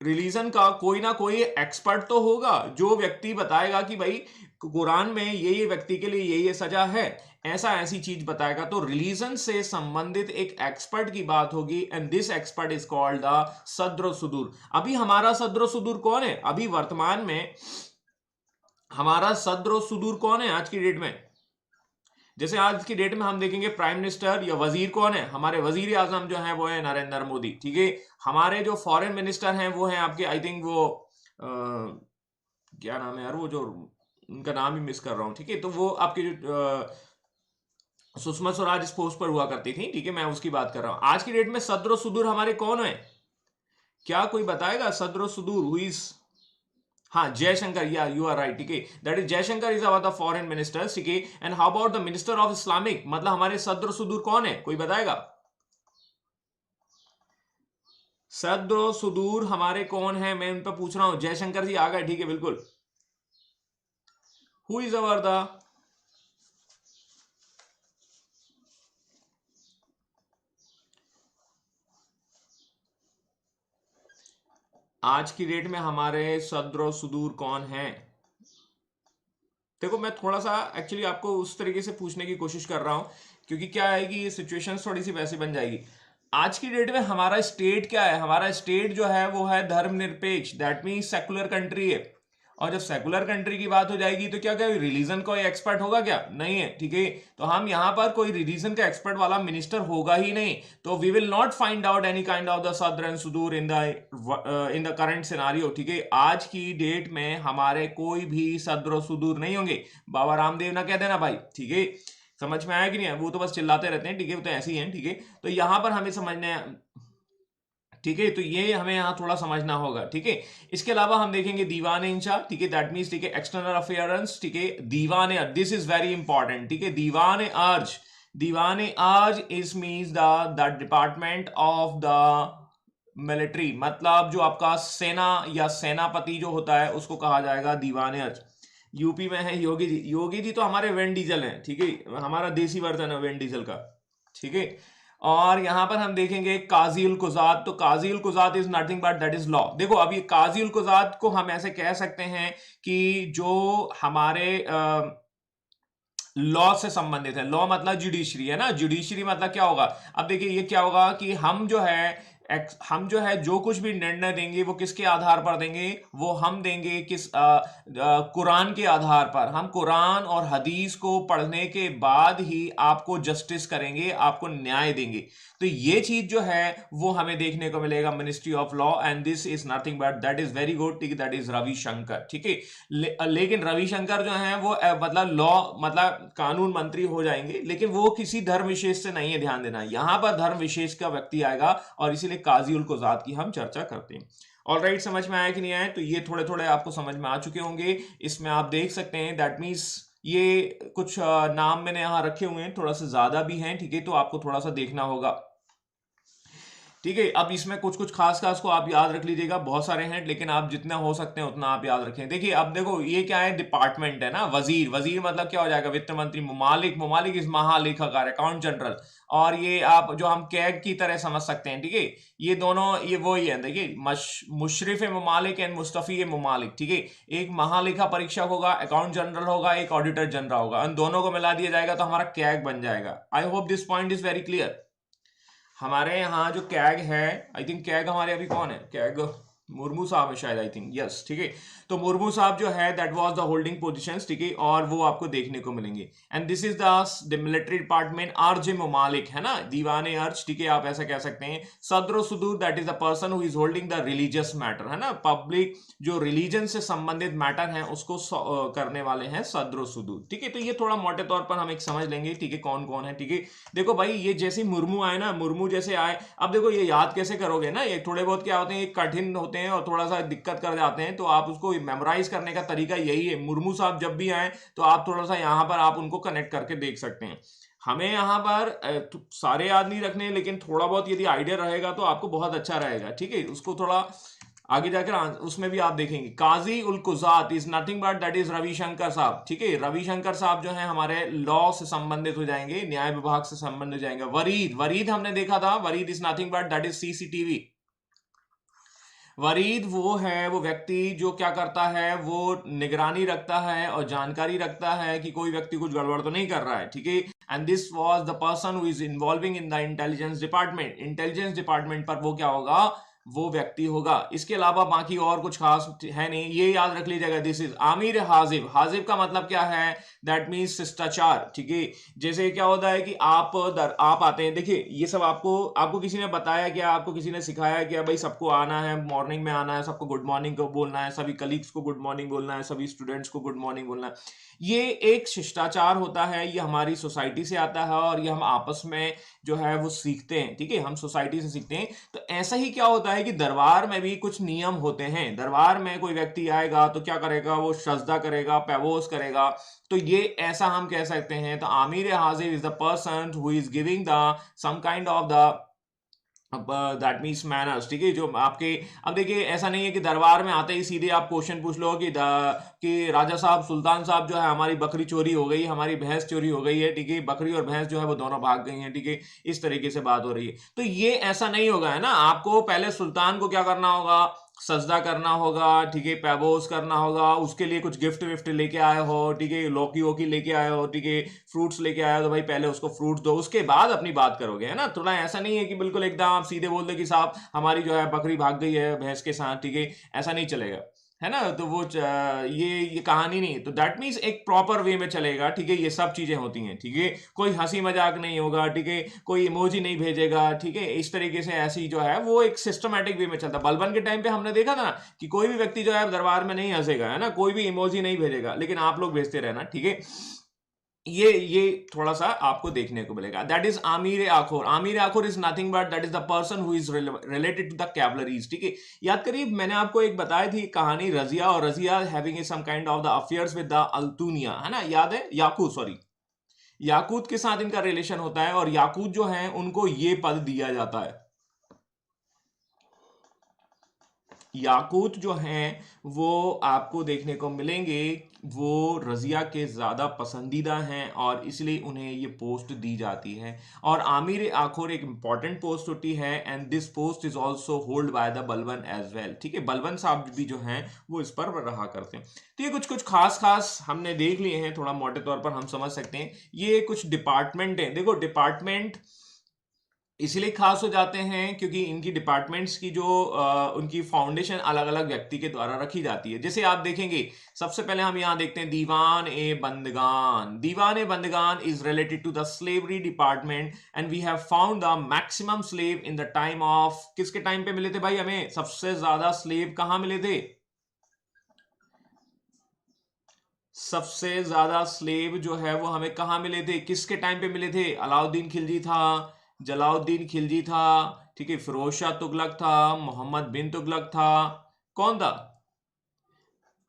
रिलीजन का कोई ना कोई एक्सपर्ट तो होगा, जो व्यक्ति बताएगा कि भाई कुरान में ये व्यक्ति के लिए ये सजा है, ऐसी चीज बताएगा। तो रिलीजन से संबंधित एक एक्सपर्ट की बात होगी, and this expert is called the Sadr Sudur. अभी हमारा सद्र सुदूर कौन है, अभी वर्तमान में हमारा सद्र सुदूर कौन है आज की डेट में। जैसे आज की डेट में हम देखेंगे प्राइम मिनिस्टर या वजीर कौन है, हमारे वजीर आजम जो है वो है नरेंद्र मोदी, ठीक है। हमारे जो फॉरेन मिनिस्टर हैं वो हैं आपके, आई थिंक वो क्या नाम है यार, वो जो उनका नाम ही मिस कर रहा हूं, ठीक है। तो वो आपके जो सुषमा स्वराज इस पोस्ट पर हुआ करती थी, ठीक है, मैं उसकी बात कर रहा हूं। आज की डेट में सद्र सुदूर हमारे कौन है, क्या कोई बताएगा सद्र सुदूर हुईज, हाँ जयशंकर, या यू आर राइट, ठीक है, that is Jaishankar is our the foreign minister, ठीक है। And how about the minister of Islamic, मतलब हमारे सद्र सुदूर कौन है, कोई बताएगा? सद्र सुदूर हमारे कौन है, मैं उन पर पूछ रहा हूं। जयशंकर जी आ गए, ठीक है, बिल्कुल। हु इज अवर द, आज की डेट में हमारे सद्र सुदूर कौन है? देखो मैं थोड़ा सा एक्चुअली आपको उस तरीके से पूछने की कोशिश कर रहा हूं, क्योंकि क्या है कि ये सिचुएशन थोड़ी सी वैसी बन जाएगी। आज की डेट में हमारा स्टेट क्या है, हमारा स्टेट जो है वो है धर्मनिरपेक्ष, दैट मीन्स सेकुलर कंट्री है। और जब सेकुलर कंट्री की बात हो जाएगी तो क्या क्या रिलीजन का एक्सपर्ट होगा, क्या नहीं है, ठीक है। तो हम यहां पर कोई रिलीजन का एक्सपर्ट वाला मिनिस्टर होगा ही नहीं। तो we will not find out any kind of the Sadr and Sudur in the current scenario, ठीक है। आज की डेट में हमारे कोई भी सद्र सुदूर नहीं होंगे, बाबा रामदेव ना कह देना भाई, ठीक है। समझ में आया कि नहीं है? वो तो बस चिल्लाते रहते हैं, ठीक है, वो तो ऐसे ही हैं, ठीक है। तो यहां पर हमें समझने, ठीक है, तो ये हमें यहाँ थोड़ा समझना होगा, ठीक है। इसके अलावा हम देखेंगे दीवान इंशा, ठीक है, दैट मीन्स, ठीक है, एक्सटर्नल अफेयरेंस, ठीक है। दीवान अर्ज, दिस इज वेरी इंपॉर्टेंट, ठीक है। दीवान अर्ज, दीवान अर्ज is means the department of the military, मतलब जो आपका सेना या सेनापति जो होता है उसको कहा जाएगा दीवान अर्ज। यूपी में है योगी जी, योगी जी तो हमारे वेन डीजल हैं, ठीक है, हमारा देसी वर्जन है वेन डीजल का, ठीक है। और यहां पर हम देखेंगे काजी उल कुजात, तो Qazi ul Quzat is nothing but that is law. देखो अब ये काजी उल कुजात को हम ऐसे कह सकते हैं कि जो हमारे लॉ से संबंधित है। लॉ मतलब जुडिशरी है ना, जुडिशरी मतलब क्या होगा, अब देखिए ये क्या होगा कि हम जो है हम जो है जो कुछ भी निर्णय देंगे वो किसके आधार पर देंगे, वो हम देंगे किस कुरान के आधार पर। हम कुरान और हदीस को पढ़ने के बाद ही आपको जस्टिस करेंगे, आपको न्याय देंगे। तो ये चीज जो है वो हमें देखने को मिलेगा ministry of law, and this is nothing but that is very good, ठीक है, दैट इज रविशंकर, ठीक है। लेकिन रविशंकर जो है वो मतलब लॉ मतलब कानून मंत्री हो जाएंगे, लेकिन वो किसी धर्म विशेष से नहीं है, ध्यान देना। यहां पर धर्म विशेष का व्यक्ति आएगा और इसीलिए काजी उल कुजात की हम चर्चा करते हैं। ऑल राइट, समझ में आया कि नहीं आया? तो ये थोड़े थोड़े आपको समझ में आ चुके होंगे। इसमें आप देख सकते हैं दैट मीन्स ये कुछ नाम मैंने यहां रखे हुए हैं, थोड़ा सा ज्यादा भी हैं, ठीक है, तो आपको थोड़ा सा देखना होगा, ठीक है। अब इसमें कुछ कुछ खास खास को आप याद रख लीजिएगा, बहुत सारे हैं, लेकिन आप जितना हो सकते हैं उतना आप याद रखें। देखिए अब देखो ये क्या है, डिपार्टमेंट है ना, वजीर, वजीर मतलब क्या हो जाएगा, वित्त मंत्री। मुमालिक, मुमालिक इस महालेखाकार, अकाउंट जनरल। और ये आप जो हम कैग की तरह समझ सकते हैं, ठीक है, ये दोनों ये वो ही है, देखिए मुशरिफ मुमालिक एंड मुस्तफी मुमालिक, ठीक है। एक महालेखा परीक्षक होगा, अकाउंट जनरल होगा, एक ऑडिटर जनरल होगा, उन दोनों को मिला दिया जाएगा तो हमारा कैग बन जाएगा। I hope this point is very clear. हमारे यहाँ जो कैग है, आई थिंक कैग हमारे अभी कौन है, कैग मुर्मू साहब है शायद, आई थिंक, यस, ठीक है। तो मुर्मू साहब जो है that was the holding positions, ठीक है, और वो आपको देखने को मिलेंगे। And this is the military department. अर्ज मुमालिक है ना, दीवाने अर्ज, ठीक है, आप ऐसा कह सकते हैं। सदर सुदूर that is the person who is holding the religious matter, है ना, पब्लिक जो रिलीजन से संबंधित मैटर है उसको करने वाले हैं सदर सुदूर, ठीक है। तो ये थोड़ा मोटे तौर पर हम एक समझ लेंगे, ठीक है, कौन कौन है, ठीक है। देखो भाई ये जैसे मुर्मू आए ना, मुर्मू जैसे आए, अब देखो ये याद कैसे करोगे ना, ये थोड़े बहुत क्या होते हैं, ये कठिन होते हैं और थोड़ा सा दिक्कत कर जाते हैं, तो आप उसको मेमोराइज करने का तरीका यही है। मुर्मू साहब जब भी आए तो आप थोड़ा सा यहां पर आप उनको कनेक्ट करके देख सकते हैं। हमें यहाँ पर सारे याद नहीं रखने, लेकिन थोड़ा बहुत यदि आइडिया रहेगा तो आपको बहुत अच्छा रहेगा, ठीक है। उसको थोड़ा आगे जाकर उसमें भी आप देखेंगे। Qazi ul Quzat is nothing but that is Ravishankar sahib, ठीक है। रविशंकर साहब जो है हमारे लॉ से संबंधित हो जाएंगे, न्याय विभाग से संबंधित हो जाएंगे। वरीद, वरीद हमने देखा था, Barid is nothing but that is CCTV. Barid वो है, वो व्यक्ति जो क्या करता है, वो निगरानी रखता है और जानकारी रखता है कि कोई व्यक्ति कुछ गड़बड़ तो नहीं कर रहा है, ठीक है। And this was the person who is involving in the intelligence department. Intelligence department पर वो क्या होगा, वो व्यक्ति होगा। इसके अलावा बाकी और कुछ खास है नहीं, ये याद रख लीजिएगा। This is Amir Hajib. हाजिब का मतलब क्या है, दैट मीन्स शिष्टाचार, ठीक है। जैसे क्या होता है कि आप आते हैं, देखिए ये सब आपको आपको किसी ने बताया क्या, आपको किसी ने सिखाया क्या, भाई सबको आना है, मॉर्निंग में आना है, सबको गुड मॉर्निंग को बोलना है, सभी कलीग्स को गुड मॉर्निंग बोलना है, सभी स्टूडेंट्स को गुड मॉर्निंग बोलना है। ये एक शिष्टाचार होता है, ये हमारी सोसाइटी से आता है और ये हम आपस में जो है वो सीखते हैं, ठीक है, हम सोसाइटी से सीखते हैं। तो ऐसा ही क्या होता है कि दरबार में भी कुछ नियम होते हैं। दरबार में कोई व्यक्ति आएगा तो क्या करेगा, वो सजदा करेगा, पैवोस करेगा। तो ये ऐसा हम कह सकते हैं। तो Amir Hajib is the person who is giving the some kind of the that means manners, ठीक है, जो आपके। अब देखिए ऐसा नहीं है कि दरबार में आते ही सीधे आप क्वेश्चन पूछ लो कि राजा साहब, सुल्तान साहब जो है, हमारी बकरी चोरी हो गई, हमारी भैंस चोरी हो गई है, ठीक है, बकरी और भैंस जो है वो दोनों भाग गई हैं, ठीक है, इस तरीके से बात हो रही है। तो ये ऐसा नहीं होगा, है ना। आपको पहले सुल्तान को क्या करना होगा, सजदा करना होगा, ठीक है, पैबोस करना होगा, उसके लिए कुछ गिफ्ट विफ्ट लेके आए हो, ठीक है, लौकी वोकी लेके आए हो, ठीक है, फ्रूट्स लेके आए हो, तो भाई पहले उसको फ्रूट्स दो, उसके बाद अपनी बात करोगे, है ना। थोड़ा ऐसा नहीं है कि बिल्कुल एकदम आप सीधे बोल दो कि साहब हमारी जो है बकरी भाग गई है भैंस के साथ, ठीक है, ऐसा नहीं चलेगा, है ना। तो वो ये कहानी नहीं। तो दैट मीन्स एक प्रॉपर वे में चलेगा, ठीक है, ये सब चीजें होती हैं, ठीक है। कोई हंसी मजाक नहीं होगा, ठीक है, कोई इमोजी नहीं भेजेगा, ठीक है, इस तरीके से ऐसी जो है वो एक सिस्टमैटिक वे में चलता है। बलबन के टाइम पे हमने देखा था कि कोई भी व्यक्ति जो है दरबार में नहीं हंसेगा, है ना, कोई भी इमोजी नहीं भेजेगा, लेकिन आप लोग भेजते रहना, ठीक है। ये थोड़ा सा आपको देखने को मिलेगा। That is Amir Akhur. Amir Akhur is nothing but that is the person who is related to the cavalries. ठीक है, याद करिए मैंने आपको एक बताई थी कहानी रजिया, और Razia having some kind of the affairs with the Altunia, है ना, याद है, याकूत, सॉरी, याकूत के साथ इनका रिलेशन होता है, और याकूत जो है उनको ये पद दिया जाता है। याकूत जो हैं वो आपको देखने को मिलेंगे, वो रजिया के ज़्यादा पसंदीदा हैं और इसलिए उन्हें ये पोस्ट दी जाती है। और आमिर आखोर एक इंपॉर्टेंट पोस्ट होती है, and this post is also hold by the बलवन एज वेल। ठीक है, बलवन साहब भी जो हैं वो इस पर रहा करते हैं। तो ये कुछ कुछ खास हमने देख लिए हैं, थोड़ा मोटे तौर पर हम समझ सकते हैं। ये कुछ डिपार्टमेंट हैं, देखो डिपार्टमेंट इसलिए खास हो जाते हैं क्योंकि इनकी डिपार्टमेंट्स की जो उनकी फाउंडेशन अलग अलग व्यक्ति के द्वारा रखी जाती है। जैसे आप देखेंगे, सबसे पहले हम यहां देखते हैं Diwan i Bandagan. Diwan i Bandagan is related to the slavery department, and we have found the maximum slave in the time of, किसके टाइम पे मिले थे भाई, हमें सबसे ज्यादा स्लेव कहां मिले थे? सबसे ज्यादा स्लेव जो है वो हमें कहां मिले थे, किसके टाइम पे मिले थे? अलाउद्दीन खिलजी था, जलाउद्दीन खिलजी था, ठीक है, फिरोज शाह तुगलक था, मोहम्मद बिन तुगलक था, कौन था?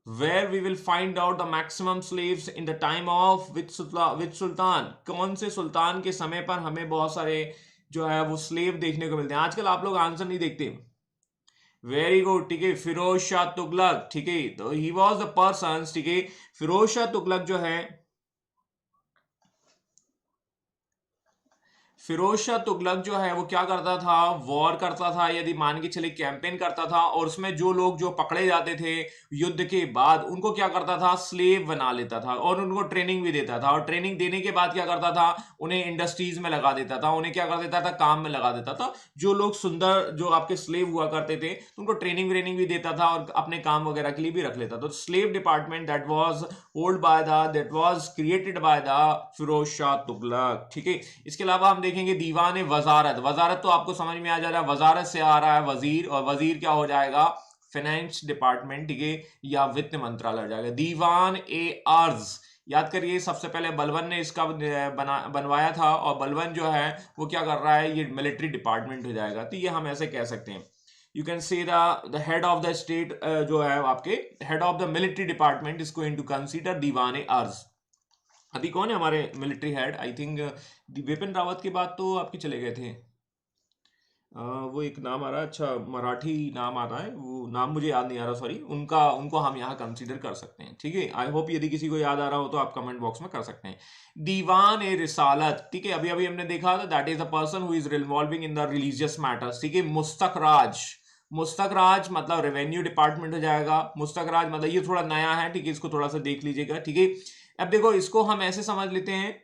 Where we will find out the maximum slaves in the time of which sultan, कौन से सुल्तान के समय पर हमें बहुत सारे जो है वो स्लेव देखने को मिलते हैं? आजकल आप लोग आंसर नहीं देखते। वेरी गुड, ठीक है, फिरोज शाह तुगलक। ठीक है, तो ही वॉज द पर्सन, ठीक है, फिरोज शाह तुगलक जो है, फिरोज शाह तुगलक जो है वो क्या करता था, वॉर करता था, यदि मान के चले कैंपेन करता था, और उसमें जो लोग जो पकड़े जाते थे युद्ध के बाद उनको क्या करता था, स्लेव बना लेता था, और उनको ट्रेनिंग भी देता था, और ट्रेनिंग देने के बाद क्या करता था, उन्हें इंडस्ट्रीज में लगा देता था, उन्हें क्या कर देता था, काम में लगा देता था। जो लोग सुंदर जो आपके स्लेव हुआ करते थे उनको ट्रेनिंग व्रेनिंग भी देता था और अपने काम वगैरह के लिए भी रख लेता था। तो slave department that was hold by the, that was created by the Firoz Shah Tughlaq. ठीक है, इसके अलावा हम देखेंगे दीवान वजारत। वजारत तो आपको समझ में आ जा रहा है, वजारत से आ रहा है वजीर, और वजीर क्या हो जाएगा, फाइनेंस डिपार्टमेंट, ठीक है, या वित्त मंत्रालय हो जाएगा। दीवान ए अर्ज, याद करिए सबसे पहले बलवन ने इसका बनवाया था, और बलवन जो है वो क्या कर रहा है, ये मिलिट्री डिपार्टमेंट हो जाएगा। तो ये हम ऐसे कह सकते हैं, you can say the head of the state जो है आपके head of the military department is going to consider Diwan i Arz. अभी कौन है हमारे military head? I think Bipin Rawat के बाद तो आपके चले गए थे। वो एक नाम आ रहा है, अच्छा मराठी नाम आ रहा है, वो नाम मुझे याद नहीं आ रहा, सॉरी, उनका उनको हम यहाँ कंसीडर कर सकते हैं। ठीक है, आई होप यदि किसी को याद आ रहा हो तो आप कमेंट बॉक्स में कर सकते हैं। दीवान ए रिसालत, ठीक है, अभी अभी हमने देखा था, that is the person who is revolving in the religious matters. ठीक है, मुस्तक राज, मुस्तक राज मतलब रेवेन्यू डिपार्टमेंट हो जाएगा। मुस्तक राज मतलब ये थोड़ा नया है, ठीक है, इसको थोड़ा सा देख लीजिएगा। ठीक है, अब देखो इसको हम ऐसे समझ लेते हैं,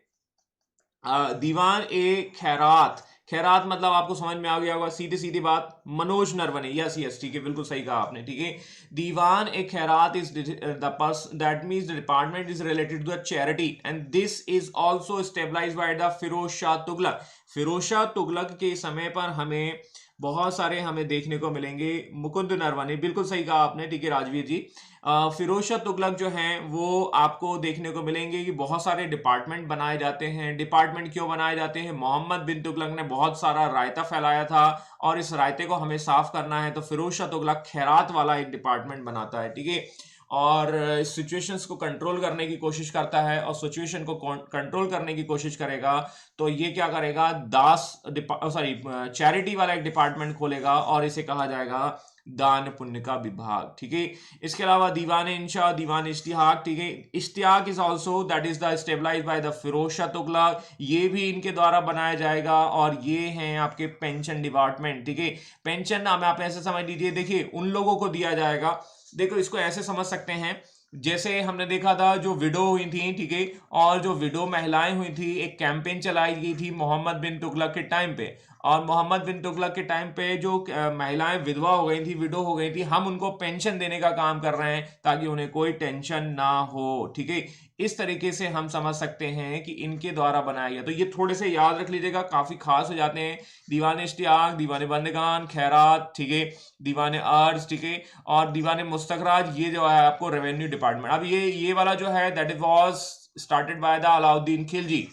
दीवान ए खैरात। खैरात मतलब आपको समझ में आ गया होगा, सीधी सीधी बात, मनोज नरवणे। यस यस, ठीक है, बिल्कुल सही कहा आपने। ठीक है, Diwan e Khairat is the person, that means the department is related to the charity, and this is also stabilised by the Firoz Shah Tughlaq. Firoz Shah Tughlaq के समय पर हमें बहुत सारे हमें देखने को मिलेंगे। मुकुंद नरवणे, बिल्कुल सही कहा आपने, ठीक है राजवीर जी। फिरोज शाह तुगलक जो हैं वो आपको देखने को मिलेंगे कि बहुत सारे डिपार्टमेंट बनाए जाते हैं। डिपार्टमेंट क्यों बनाए जाते हैं? मोहम्मद बिन तुगलक ने बहुत सारा रायता फैलाया था, और इस रायते को हमें साफ करना है, तो फिरोज शाह तुगलक खैरात वाला एक डिपार्टमेंट बनाता है। ठीक है, और सिचुएशंस को कंट्रोल करने की कोशिश करता है, और सिचुएशन को कंट्रोल करने की कोशिश करेगा तो ये क्या करेगा, दास सॉरी चैरिटी वाला एक डिपार्टमेंट खोलेगा, और इसे कहा जाएगा दान पुण्य का विभाग। ठीक है, इसके अलावा दीवान इंशा, दीवान इश्तिहाक, ठीक है, Ishtihaq is also that is the stabilized by the Firoz Shah Tughlaq, ये भी इनके द्वारा बनाया जाएगा। और ये हैं आपके पेंशन डिपार्टमेंट। ठीक है, पेंशन नाम आप ऐसे समझ लीजिए, देखिए उन लोगों को दिया जाएगा, देखो इसको ऐसे समझ सकते हैं, जैसे हमने देखा था जो विडो हुई थी, ठीक है, और जो विडो महिलाएं हुई थी, एक कैंपेन चलाई गई थी मोहम्मद बिन तुगलक के टाइम पे, और मोहम्मद बिन तुगलक के टाइम पे जो महिलाएं विधवा हो गई थी, विडो हो गई थी, हम उनको पेंशन देने का काम कर रहे हैं ताकि उन्हें कोई टेंशन ना हो। ठीक है, इस तरीके से हम समझ सकते हैं कि इनके द्वारा बनाया गया। तो ये थोड़े से याद रख लीजिएगा, काफी खास हो जाते हैं। दीवान इश्तियाक, दीवान बंदगान, खैरात, ठीक है, दीवान अर्ज, ठीक है, और दीवान मुस्तखराज, ये जो है आपको रेवेन्यू डिपार्टमेंट। अब ये वाला जो है that is was started by the Alauddin Khilji.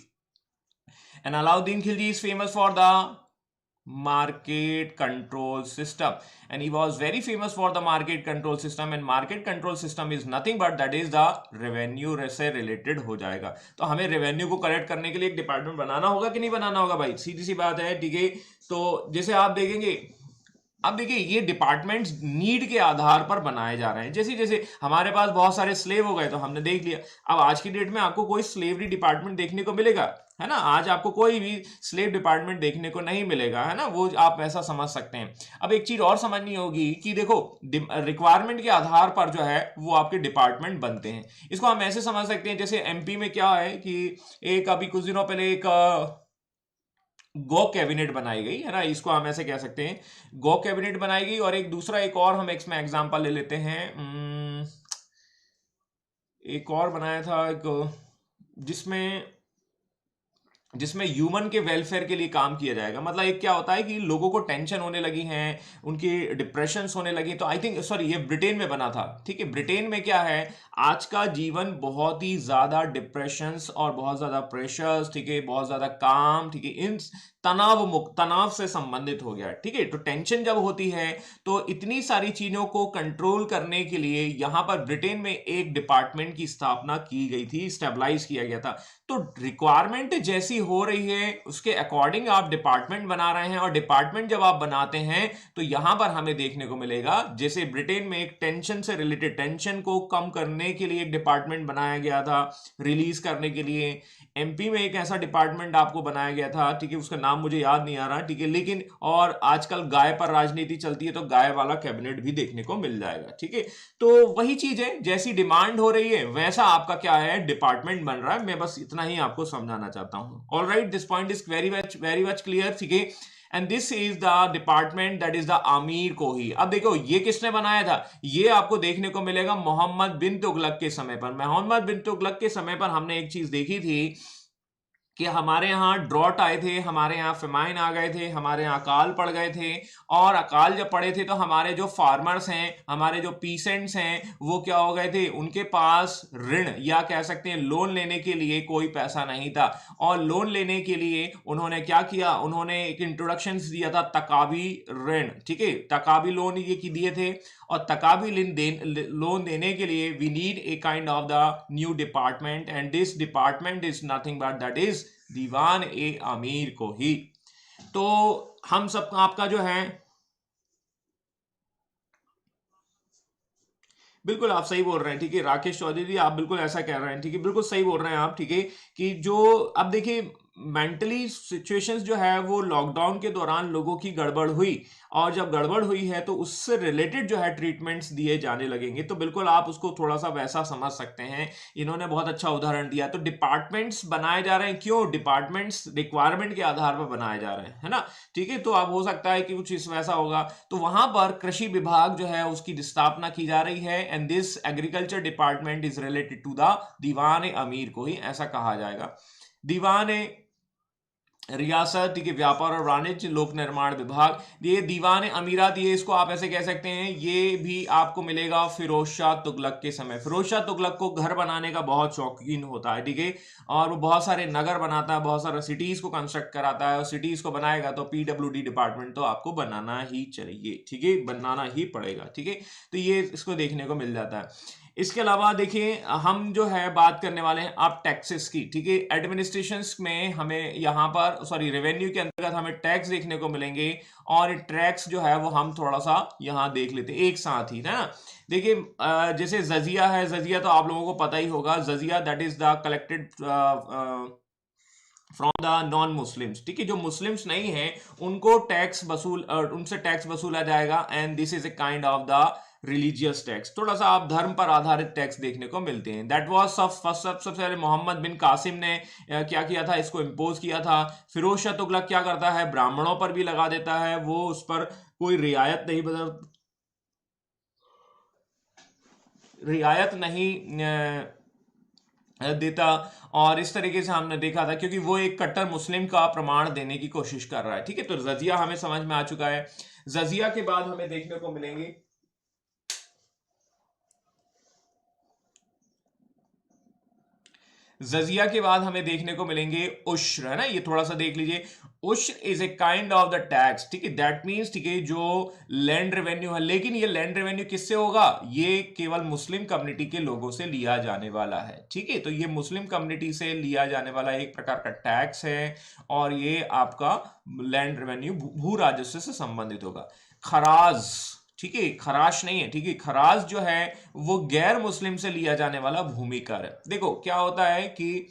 And Alauddin Khilji is famous for the market control system, and he was very famous for the market control system, and market control system is nothing but that is the revenue से related हो जाएगा. तो हमें रेवेन्यू को कलेक्ट करने के लिए एक डिपार्टमेंट बनाना होगा कि नहीं बनाना होगा भाई, सीधी सी बात है. ठीक है, तो जैसे आप देखेंगे, अब देखिए ये डिपार्टमेंट्स नीड के आधार पर बनाए जा रहे हैं. जैसे जैसे हमारे पास बहुत सारे स्लेव हो गए तो हमने देख लिया. अब आज की डेट में आपको कोई स्लेवरी डिपार्टमेंट देखने को मिलेगा, है ना? आज आपको कोई भी स्लेव डिपार्टमेंट देखने को नहीं मिलेगा, है ना? वो आप ऐसा समझ सकते हैं. अब एक चीज और समझनी होगी कि देखो, रिक्वायरमेंट के आधार पर जो है वो आपके डिपार्टमेंट बनते हैं. इसको हम ऐसे समझ सकते हैं, जैसे एमपी में क्या है कि एक अभी कुछ दिनों पहले एक गो कैबिनेट बनाई गई, है ना? इसको हम ऐसे कह सकते हैं, गो कैबिनेट बनाई गई. और एक दूसरा, एक और हम इसमें एग्जांपल ले लेते हैं. एक और बनाया था एक, जिसमें जिसमें ह्यूमन के वेलफेयर के लिए काम किया जाएगा. मतलब एक क्या होता है कि लोगों को टेंशन होने लगी हैं, उनकी डिप्रेशन होने लगी. तो आई थिंक, सॉरी, ये ब्रिटेन में बना था. ठीक है, ब्रिटेन में क्या है, आज का जीवन बहुत ही ज्यादा डिप्रेशंस और बहुत ज्यादा प्रेशर्स, ठीक है, बहुत ज्यादा काम, ठीक है, इन तनाव से संबंधित हो गया. ठीक है, तो टेंशन जब होती है तो इतनी सारी चीजों को कंट्रोल करने के लिए यहां पर ब्रिटेन में एक डिपार्टमेंट की स्थापना की गई थी, स्टेबलाइज किया गया था. तो रिक्वायरमेंट जैसी हो रही है उसके अकॉर्डिंग आप डिपार्टमेंट बना रहे हैं, और डिपार्टमेंट जब आप बनाते हैं तो यहां पर हमें देखने को मिलेगा, जैसे ब्रिटेन में एक टेंशन से रिलेटेड, टेंशन को कम करने के लिए एक डिपार्टमेंट बनाया गया था, रिलीज करने के लिए. एमपी में एक ऐसा डिपार्टमेंट आपको बनाया गया था, ठीक है, उसका नाम मुझे याद नहीं आ रहा, ठीक है, लेकिन और आजकल गाय पर राजनीति चलती है तो गाय वाला कैबिनेट भी देखने को मिल जाएगा. ठीक है, तो वही चीज है, जैसी डिमांड हो रही है वैसा आपका क्या है, डिपार्टमेंट बन रहा है. मैं बस इतना ही आपको समझाना चाहता हूं. Alright, this point is very much clear. ठीक है, and this is the department that is the Aamir कोही. अब देखो ये किसने बनाया था, ये आपको देखने को मिलेगा मोहम्मद बिन तुगलक के समय पर. मोहम्मद बिन तुगलक के समय पर हमने एक चीज देखी थी कि हमारे यहाँ ड्रॉट आए थे, हमारे यहाँ फेमाइन आ गए थे, हमारे यहाँ अकाल पड़ गए थे. और अकाल जब पड़े थे तो हमारे जो फार्मर्स हैं, हमारे जो पीसेंट्स हैं, वो क्या हो गए थे, उनके पास ऋण या कह सकते हैं लोन लेने के लिए कोई पैसा नहीं था. और लोन लेने के लिए उन्होंने क्या किया, उन्होंने एक इंट्रोडक्शन दिया था, तकाबी ऋण. ठीक है, तकाबी लोन ये की दिए थे. और तकाबी लोन देने के लिए we need a kind of the new department, and this department is nothing but that is Diwan i Amir Kohi. तो हम सब आपका जो है, बिल्कुल आप सही बोल रहे हैं. ठीक है, राकेश चौधरी जी, आप बिल्कुल ऐसा कह रहे हैं. ठीक है, बिल्कुल सही बोल रहे हैं आप. ठीक है, कि जो अब देखिए मेंटली सिचुएशंस जो है वो लॉकडाउन के दौरान लोगों की गड़बड़ हुई, और जब गड़बड़ हुई है तो उससे रिलेटेड जो है ट्रीटमेंट्स दिए जाने लगेंगे. तो बिल्कुल आप उसको थोड़ा सा वैसा समझ सकते हैं. इन्होंने बहुत अच्छा उदाहरण दिया. तो डिपार्टमेंट्स बनाए जा रहे हैं, क्यों? डिपार्टमेंट्स रिक्वायरमेंट के आधार पर बनाए जा रहे हैं, है ना? ठीक है, तो अब हो सकता है कि कुछ इस वैसा होगा, तो वहां पर कृषि विभाग जो है उसकी स्थापना की जा रही है. And this agriculture department is related to the Diwan Amir को ही ऐसा कहा जाएगा. दीवान रियासत, ठीक है, व्यापार और वाणिज्य लोक निर्माण विभाग. ये दीवान अमीरात, ये इसको आप ऐसे कह सकते हैं, ये भी आपको मिलेगा फिरोज शाह तुगलक के समय. फिरोज शाह तुगलक को घर बनाने का बहुत शौकीन होता है. ठीक है, और वो बहुत सारे नगर बनाता है, बहुत सारे सिटीज को कंस्ट्रक्ट कराता है, और सिटीज को बनाएगा तो पीडब्ल्यूडी डिपार्टमेंट तो आपको बनाना ही चाहिए. ठीक है, बनाना ही पड़ेगा. ठीक है, तो ये इसको देखने को मिल जाता है. इसके अलावा देखिए हम जो है बात करने वाले हैं आप टैक्सेस की. ठीक है, एडमिनिस्ट्रेशन में हमें यहाँ पर, सॉरी, रेवेन्यू के अंतर्गत हमें टैक्स देखने को मिलेंगे, और टैक्स जो है वो हम थोड़ा सा यहाँ देख लेते हैं एक साथ ही, है ना? देखिए जैसे जजिया है, जजिया तो आप लोगों को पता ही होगा. Jizya that is the collected from the non Muslims. ठीक है, जो मुस्लिम्स नहीं है उनको उनसे टैक्स वसूला जाएगा. And this is a kind of the religious tax. थोड़ा सा आप धर्म पर आधारित टैक्स देखने को मिलते हैं. दैट वाज सबसे पहले मोहम्मद बिन कासिम ने क्या किया था, इसको इम्पोज किया था. फिरोज शाह तुगलक क्या करता है, ब्राह्मणों पर भी लगा देता है, वो उस पर कोई रियायत नहीं देता. और इस तरीके से हमने देखा था, क्योंकि वो एक कट्टर मुस्लिम का प्रमाण देने की कोशिश कर रहा है. ठीक है, तो जजिया हमें समझ में आ चुका है. जजिया के बाद हमें देखने को मिलेंगे जजिया के बाद हमें देखने को मिलेंगे उश्र, है ना, ये थोड़ा सा देख लीजिए। Ushr is a kind of the tax, ठीक है, दैट मींस, ठीक है, जो लैंड रेवेन्यू है, लेकिन ये लैंड रेवेन्यू किससे होगा, ये केवल मुस्लिम कम्युनिटी के लोगों से लिया जाने वाला है, ठीक है। तो ये मुस्लिम कम्युनिटी से लिया जाने वाला एक प्रकार का टैक्स है और ये आपका लैंड रेवेन्यू भू राजस्व से संबंधित होगा। खराज, ठीक है, खराश नहीं है, ठीक है, खराज जो है वो गैर मुस्लिम से लिया जाने वाला भूमि कर है। देखो क्या होता है कि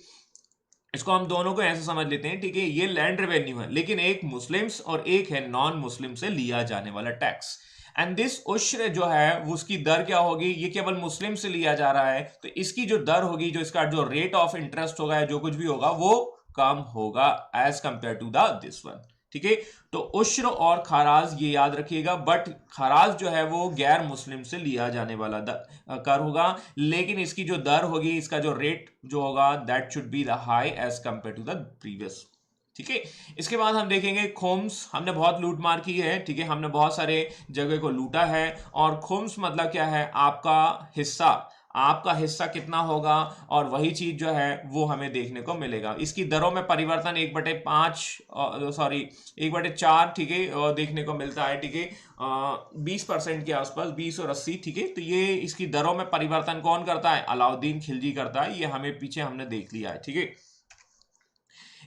इसको हम दोनों को ऐसे समझ लेते हैं, ठीक है, ये लैंड रेवेन्यू है, लेकिन एक मुस्लिम्स और एक है नॉन मुस्लिम से लिया जाने वाला टैक्स। एंड दिस उश्र जो है वो उसकी दर क्या होगी, ये केवल मुस्लिम से लिया जा रहा है, तो इसकी जो दर होगी, जो इसका जो रेट ऑफ इंटरेस्ट होगा, जो कुछ भी होगा वो कम होगा as compare to the this one, ठीक है। तो उश्र और खराज ये याद रखिएगा, बट खराज जो है वो गैर मुस्लिम से लिया जाने वाला कर होगा, लेकिन इसकी जो दर होगी, इसका जो रेट जो होगा, that should be the high as compare to the previous, ठीक है। इसके बाद हम देखेंगे खोम्स। हमने बहुत लूट मार की है, ठीक है, हमने बहुत सारे जगह को लूटा है, और खोम्स मतलब क्या है, आपका हिस्सा, आपका हिस्सा कितना होगा, और वही चीज जो है वो हमें देखने को मिलेगा। इसकी दरों में परिवर्तन 1/5 सॉरी 1/4, ठीक है, देखने को मिलता है, ठीक है, 20% के आसपास, 20 और 80, ठीक है। तो ये इसकी दरों में परिवर्तन कौन करता है, अलाउद्दीन खिलजी करता है, ये हमें पीछे हमने देख लिया है, ठीक है।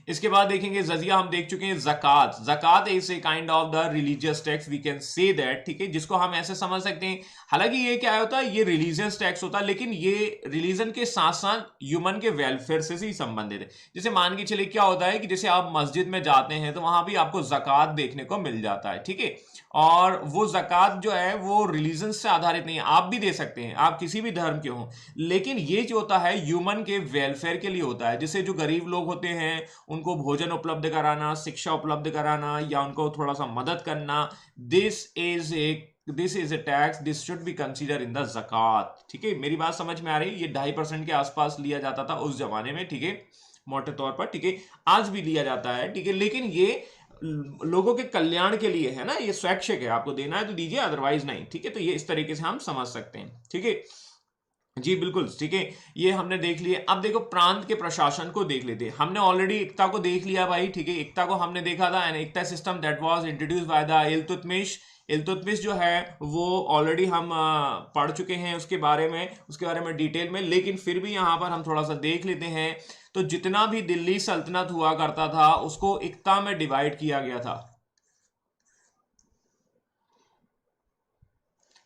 इसके बाद देखेंगे जजिया, हम देख चुके हैं। Zakat, zakat is a kind of the religious tax, we can say that, ठीक है, जिसको हम ऐसे समझ सकते हैं, हालांकि ये क्या होता है, ये रिलीजियस टैक्स होता है, लेकिन ये रिलीजन के साथ साथ ह्यूमन के वेलफेयर से ही संबंधित है। जैसे मान के चलिए क्या होता है कि जैसे आप मस्जिद में जाते हैं तो वहां भी आपको ज़कात देखने को मिल जाता है, ठीक है, और वो ज़कात जो है वो रिलीजन से आधारित नहीं है, आप भी दे सकते हैं, आप किसी भी धर्म के हों, लेकिन ये जो होता है ह्यूमन के वेलफेयर के लिए होता है। जैसे जो गरीब लोग होते हैं उनको भोजन उपलब्ध कराना, शिक्षा उपलब्ध कराना, या उनको थोड़ा सा मदद करना, this is a tax, this should be consider in the zakat, ठीक है। मेरी बात समझ में आ रही है, ये 2.5% के आसपास लिया जाता था उस जमाने में, ठीक है, मोटे तौर पर, ठीक है, आज भी लिया जाता है, ठीक है, लेकिन ये लोगों के कल्याण के लिए है ना, ये स्वैच्छिक है, आपको देना है तो दीजिए, अदरवाइज नहीं, ठीक है। तो ये इस तरीके से हम समझ सकते हैं, ठीक है जी, बिल्कुल, ठीक है, ये हमने देख लिया। अब देखो प्रांत के प्रशासन को देख लेते हैं। हमने ऑलरेडी इक्ता को देख लिया भाई, ठीक है, इक्ता को हमने देखा था, and iqta system that was introduced by the Iltutmish. Iltutmish जो है वो ऑलरेडी हम पढ़ चुके हैं उसके बारे में डिटेल में, लेकिन फिर भी यहाँ पर हम थोड़ा सा देख लेते हैं। तो जितना भी दिल्ली सल्तनत हुआ करता था उसको इक्ता में डिवाइड किया गया था,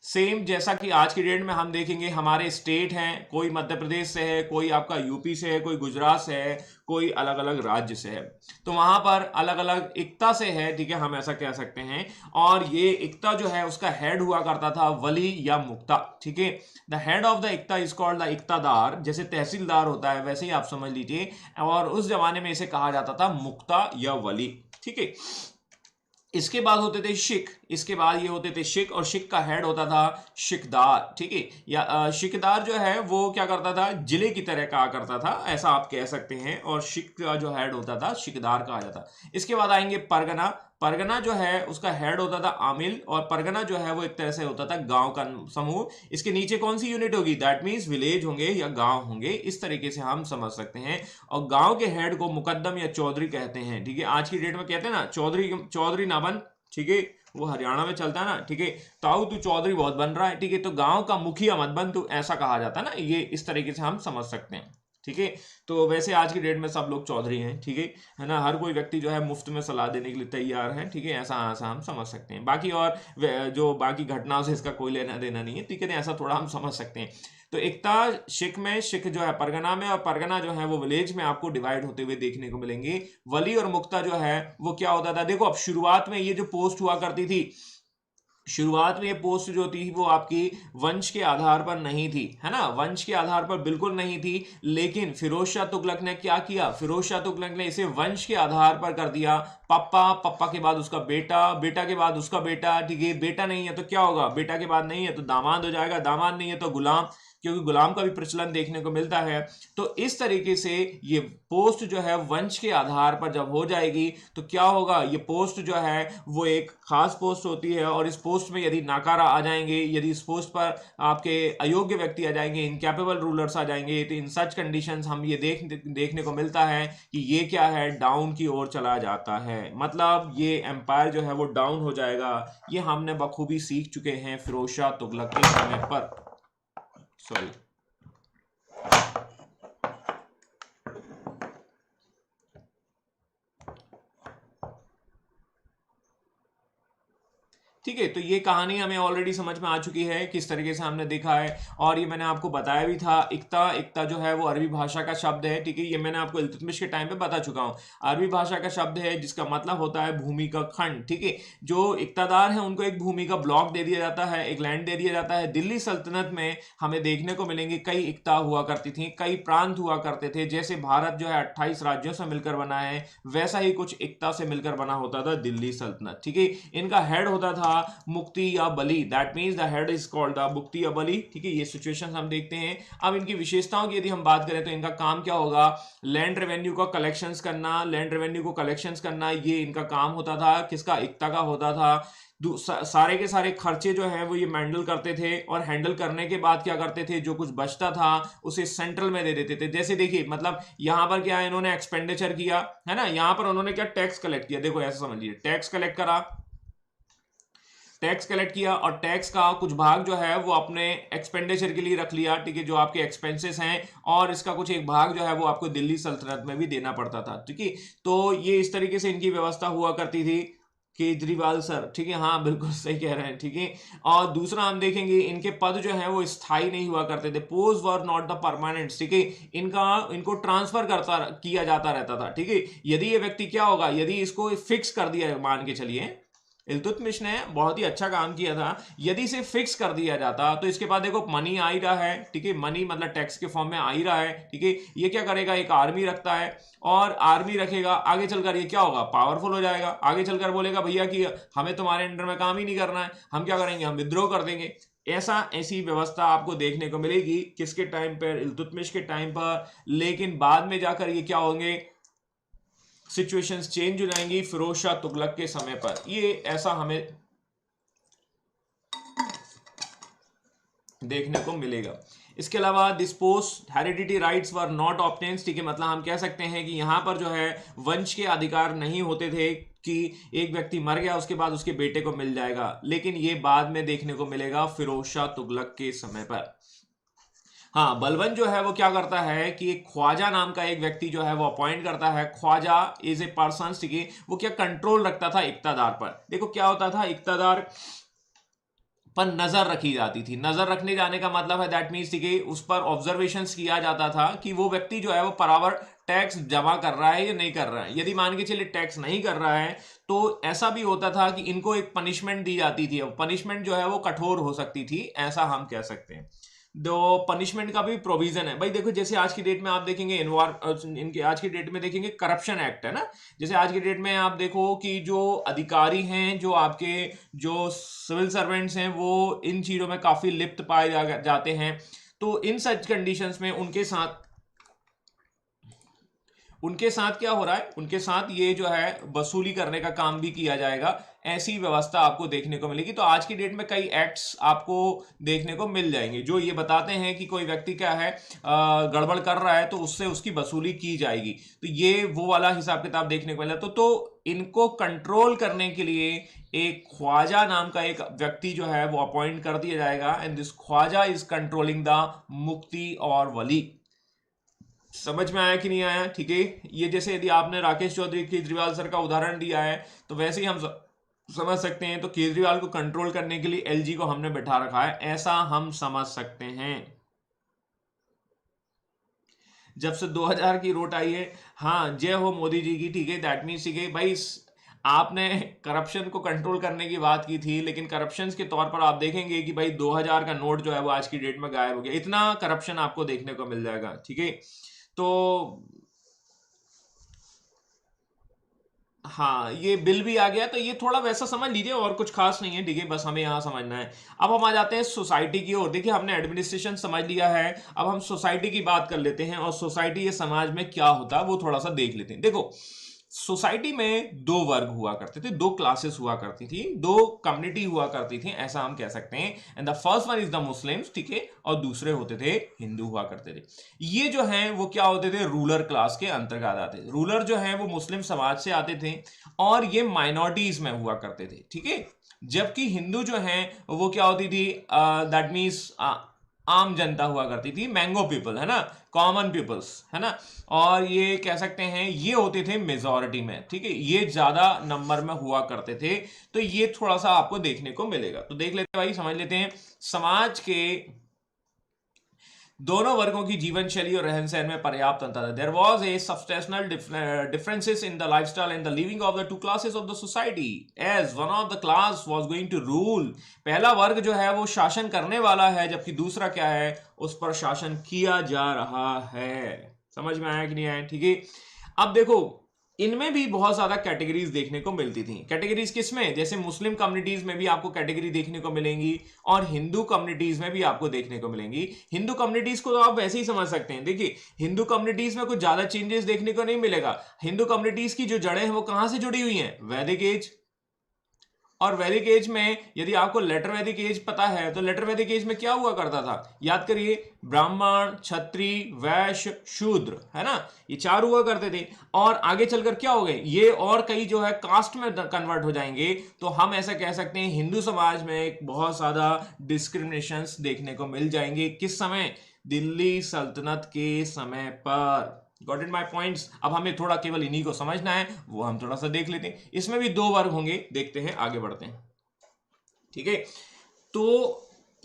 सेम जैसा कि आज की डेट में हम देखेंगे हमारे स्टेट हैं, कोई मध्य प्रदेश से है, कोई आपका यूपी से है, कोई गुजरात से है, कोई अलग अलग राज्य से है, तो वहां पर अलग अलग इक्ता से है, ठीक है, हम ऐसा कह सकते हैं। और ये इक्ता जो है उसका हेड हुआ करता था वली या मुक्ता, ठीक है। The head of the iqta is called the iqtadar, जैसे तहसीलदार होता है वैसे ही आप समझ लीजिए, और उस जमाने में इसे कहा जाता था मुक्ता या वली, ठीक है। इसके बाद होते थे शिख, इसके बाद ये होते थे शिख, और शिख का हेड होता था शिकदार, ठीक है, या शिकदार जो है वो क्या करता था, जिले की तरह कहा करता था, ऐसा आप कह सकते हैं, और शिख का जो हेड होता था शिकदार कहा जाता। इसके बाद आएंगे परगना। परगना जो है उसका हेड होता था आमिल, और परगना जो है वो एक तरह से होता था गांव का समूह। इसके नीचे कौन सी यूनिट होगी, दैट मीन्स विलेज होंगे या गांव होंगे, इस तरीके से हम समझ सकते हैं। और गांव के हेड को मुकद्दम या चौधरी कहते हैं, ठीक है, आज की डेट में कहते हैं ना चौधरी, चौधरी ना बन, ठीक है, वो हरियाणा में चलता है ना, ठीक है, ताऊ तू चौधरी बहुत बन रहा है, ठीक है, तो गांव का मुखिया मत बन तू, ऐसा कहा जाता है ना, ये इस तरीके से हम समझ सकते हैं, ठीक है। तो वैसे आज की डेट में सब लोग चौधरी हैं, ठीक है ना, हर कोई व्यक्ति जो है मुफ्त में सलाह देने के लिए तैयार है, ठीक है, ऐसा ऐसा हम समझ सकते हैं। बाकी और जो बाकी घटनाओं से इसका कोई लेना देना नहीं है, ठीक है, ऐसा थोड़ा हम समझ सकते हैं। तो एकता शिख में, शिख जो है परगना में, और परगना जो है वो विलेज में आपको डिवाइड होते हुए देखने को मिलेंगे। वली और मुक्ता जो है वो क्या होता था, देखो अब शुरुआत में ये जो पोस्ट हुआ करती थी, शुरुआत में ये पोस्ट जो थी वो आपकी वंश के आधार पर नहीं थी, है ना, वंश के आधार पर बिल्कुल नहीं थी, लेकिन फिरोज शाह तुगलक ने क्या किया, फिरोज शाह तुगलक ने इसे वंश के आधार पर कर दिया। पप्पा, पप्पा के बाद उसका बेटा, बेटा के बाद उसका बेटा, ठीक है, बेटा नहीं है तो क्या होगा, बेटा के बाद नहीं है तो दामाद हो जाएगा, दामाद नहीं है तो गुलाम, क्योंकि गुलाम का भी प्रचलन देखने को मिलता है। तो इस तरीके से ये पोस्ट जो है वंश के आधार पर जब हो जाएगी तो क्या होगा, ये पोस्ट जो है वो एक खास पोस्ट होती है, और इस पोस्ट में यदि नाकारा आ जाएंगे, यदि इस पोस्ट पर आपके अयोग्य व्यक्ति आ जाएंगे, इनकैपेबल रूलर्स आ जाएंगे, तो इन सच कंडीशंस हम ये देखने को मिलता है कि ये क्या है, डाउन की ओर चला जाता है। मतलब ये एम्पायर जो है वो डाउन हो जाएगा। ये हमने बखूबी सीख चुके हैं फिरोज शाह तुगलक के समय पर। सॉरी, ठीक है। तो ये कहानी हमें ऑलरेडी समझ में आ चुकी है किस तरीके से हमने देखा है, और ये मैंने आपको बताया भी था। इक्ता इक्ता जो है वो अरबी भाषा का शब्द है, ठीक है। ये मैंने आपको इल्तुतमिश के टाइम पे बता चुका हूँ। अरबी भाषा का शब्द है जिसका मतलब होता है भूमि का खंड, ठीक है। जो इक्तादार है उनको एक भूमि का ब्लॉक दे दिया जाता है, एक लैंड दे दिया जाता है। दिल्ली सल्तनत में हमें देखने को मिलेंगे कई इक्ता हुआ करती थी, कई प्रांत हुआ करते थे। जैसे भारत जो है 28 राज्यों से मिलकर बना है, वैसा ही कुछ इक्ता से मिलकर बना होता था दिल्ली सल्तनत, ठीक है। इनका हेड होता था मुक्ति या wali, that means the head is called the muqti या बली, ठीक है। ये सिचुएशन हम देखते हैं। अब इनकी विशेषताओं की यदि हम बात करें तो इनका काम क्या होगा, लैंड रेवेन्यू का कलेक्शंस करना, लैंड रेवेन्यू को कलेक्शंस करना, ये इनका काम होता था। किसका, इक्ता का होता था। सारे के सारे खर्चे जो हैं वो ये हैंडल करते थे, और हैंडल करने के बाद क्या करते थे, जो कुछ बचता था उसे सेंट्रल में दे देते थे। जैसे देखिए, मतलब यहां पर क्या है, इन्होंने एक्सपेंडिचर किया है ना, यहां पर उन्होंने क्या टैक्स कलेक्ट किया। देखो ऐसा समझिए, टैक्स कलेक्ट करा, टैक्स कलेक्ट किया, और टैक्स का कुछ भाग जो है वो अपने एक्सपेंडिचर के लिए रख लिया, ठीक है, जो आपके एक्सपेंसेस हैं, और इसका कुछ एक भाग जो है वो आपको दिल्ली सल्तनत में भी देना पड़ता था, ठीक है। तो ये इस तरीके से इनकी व्यवस्था हुआ करती थी। केजरीवाल सर, ठीक है, हाँ बिल्कुल सही कह रहे हैं, ठीक है। और दूसरा हम देखेंगे, इनके पद जो है वो स्थायी नहीं हुआ करते थे, post were not the permanent, ठीक है। इनको ट्रांसफर करता किया जाता रहता था, ठीक है। यदि ये व्यक्ति क्या होगा, यदि इसको फिक्स कर दिया, मान के चलिए इल्तुतमिश ने बहुत ही अच्छा काम किया था, यदि इसे फिक्स कर दिया जाता तो इसके बाद देखो मनी आ ही रहा है, ठीक है, मनी मतलब टैक्स के फॉर्म में आ ही रहा है, ठीक है। ये क्या करेगा, एक आर्मी रखता है, और आर्मी रखेगा, आगे चलकर ये क्या होगा, पावरफुल हो जाएगा। आगे चलकर बोलेगा भैया कि हमें तुम्हारे अंडर में काम ही नहीं करना है, हम क्या करेंगे, हम विद्रोह कर देंगे। ऐसी व्यवस्था आपको देखने को मिलेगी किसके टाइम पर, इल्तुतमिश के टाइम पर। लेकिन बाद में जाकर ये क्या होंगे, सिचुएशंस चेंज हो जाएंगी फिरोज शाह तुगलक के समय पर। ये ऐसा हमें देखने को मिलेगा। इसके अलावा this post heredity rights were not obtained, ठीक है। मतलब हम कह सकते हैं कि यहां पर जो है वंश के अधिकार नहीं होते थे कि एक व्यक्ति मर गया उसके बाद उसके बेटे को मिल जाएगा, लेकिन ये बाद में देखने को मिलेगा फिरोज शाह तुगलक के समय पर। हाँ, बलबन जो है वो क्या करता है कि एक ख्वाजा नाम का एक व्यक्ति जो है वो अपॉइंट करता है। ख्वाजा इज ए पर्सन, ठीक है। वो क्या कंट्रोल रखता था इक्तादार पर। देखो क्या होता था, इक्तादार पर नजर रखी जाती थी। नजर रखने जाने का मतलब है दैट मीन्स, ठीक है, उस पर ऑब्जर्वेशंस किया जाता था कि वो व्यक्ति जो है वो बराबर टैक्स जमा कर रहा है या नहीं कर रहा है। यदि मान के चलिए टैक्स नहीं कर रहा है तो ऐसा भी होता था कि इनको एक पनिशमेंट दी जाती थी। पनिशमेंट जो है वो कठोर हो सकती थी, ऐसा हम कह सकते हैं। दो पनिशमेंट का भी प्रोविजन है भाई। देखो जैसे आज की डेट में आप देखेंगे इनके आज की डेट में देखेंगे करप्शन एक्ट है ना। जैसे आज की डेट में आप देखो कि जो अधिकारी हैं, जो आपके जो सिविल सर्वेंट्स हैं, वो इन चीजों में काफी लिप्त पाए जाते हैं। तो इन सच कंडीशंस में उनके साथ क्या हो रहा है, उनके साथ ये जो है वसूली करने का काम भी किया जाएगा। ऐसी व्यवस्था आपको देखने को मिलेगी। तो आज की डेट में कई एक्ट्स आपको देखने को मिल जाएंगे जो ये बताते हैं कि कोई व्यक्ति क्या है गड़बड़ कर रहा है तो उससे उसकी वसूली की जाएगी। तो ये वो वाला हिसाब किताब देखने को मिला। तो इनको कंट्रोल करने के लिए एक ख्वाजा नाम का एक व्यक्ति जो है वो अपॉइंट कर दिया जाएगा, and this Khwaja is controlling the Muqti और वली। समझ में आया कि नहीं आया, ठीक है। ये जैसे यदि आपने राकेश चौधरी केजरीवाल सर का उदाहरण दिया है तो वैसे ही हम समझ सकते हैं। तो केजरीवाल को कंट्रोल करने के लिए एलजी को हमने बैठा रखा है, ऐसा हम समझ सकते हैं। जब से 2000 की रोट आई है, हाँ जय हो मोदी जी की, ठीक है। दैट मीन्स ठीक है भाई, आपने करप्शन को कंट्रोल करने की बात की थी, लेकिन करप्शन के तौर पर आप देखेंगे कि भाई 2000 का नोट जो है वो आज की डेट में गायब हो गया। इतना करप्शन आपको देखने को मिल जाएगा, ठीक है। तो हाँ, ये बिल भी आ गया, तो ये थोड़ा वैसा समझ लीजिए, और कुछ खास नहीं है, ठीक है, बस हमें यहाँ समझना है। अब हम आ जाते हैं सोसाइटी की ओर। देखिए, हमने एडमिनिस्ट्रेशन समझ लिया है, अब हम सोसाइटी की बात कर लेते हैं, और सोसाइटी, ये समाज में क्या होता है वो थोड़ा सा देख लेते हैं। देखो, सोसाइटी में दो वर्ग हुआ करते थे, दो क्लासेस हुआ करती थी, दो कम्युनिटी हुआ करती थी, ऐसा हम कह सकते हैं। And the first one is the Muslims, ठीक है, और दूसरे होते थे हिंदू हुआ करते थे। ये जो हैं वो क्या होते थे, रूलर क्लास के अंतर्गत आते थे। रूलर जो है वो मुस्लिम समाज से आते थे, और ये माइनॉरिटीज में हुआ करते थे, ठीक है। जबकि हिंदू जो हैं वो क्या होती थी, दैट मीन्स आम जनता हुआ करती थी, मैंगो पीपल, है ना, कॉमन पीपल्स, है ना। और ये कह सकते हैं ये होते थे मेजॉरिटी में, ठीक है, ये ज्यादा नंबर में हुआ करते थे। तो ये थोड़ा सा आपको देखने को मिलेगा, तो देख लेते हैं भाई, समझ लेते हैं। समाज के दोनों वर्गों की जीवन शैली और रहन सहन में पर्याप्त अंतर है। There was a substantial differences in the lifestyle and the living of the two classes of the society as one of the class was going to rule. पहला वर्ग जो है वो शासन करने वाला है, जबकि दूसरा क्या है, उस पर शासन किया जा रहा है। समझ में आया कि नहीं आया, ठीक है। अब देखो, इनमें भी बहुत ज्यादा कैटेगरीज देखने को मिलती थी। कैटेगरीज किसमें, जैसे मुस्लिम कम्युनिटीज में भी आपको कैटेगरी देखने को मिलेंगी, और हिंदू कम्युनिटीज में भी आपको देखने को मिलेंगी। हिंदू कम्युनिटीज को तो आप वैसे ही समझ सकते हैं। देखिए, हिंदू कम्युनिटीज में कुछ ज्यादा चेंजेस देखने को नहीं मिलेगा। हिंदू कम्युनिटीज की जो जड़ें हैं वो कहां से जुड़ी हुई हैं, वैदिक एज। और वैदिक एज में यदि आपको लेटर वैदिक एज पता है, तो लेटर वैदिक एज में क्या हुआ करता था, याद करिए, ब्राह्मण, क्षत्रिय, वैश्य, शूद्र, है ना, ये चार हुआ करते थे। और आगे चलकर क्या हो गए, ये और कई जो है कास्ट में कन्वर्ट हो जाएंगे। तो हम ऐसा कह सकते हैं हिंदू समाज में एक बहुत ज्यादा डिस्क्रिमिनेशंस देखने को मिल जाएंगे। किस समय, दिल्ली सल्तनत के समय पर। Got it my points. अब हमें थोड़ा केवल इन्हीं को समझना है, वो हम थोड़ा सा देख लेते हैं। इसमें भी दो वर्ग होंगे, देखते हैं, आगे बढ़ते हैं, ठीक है। तो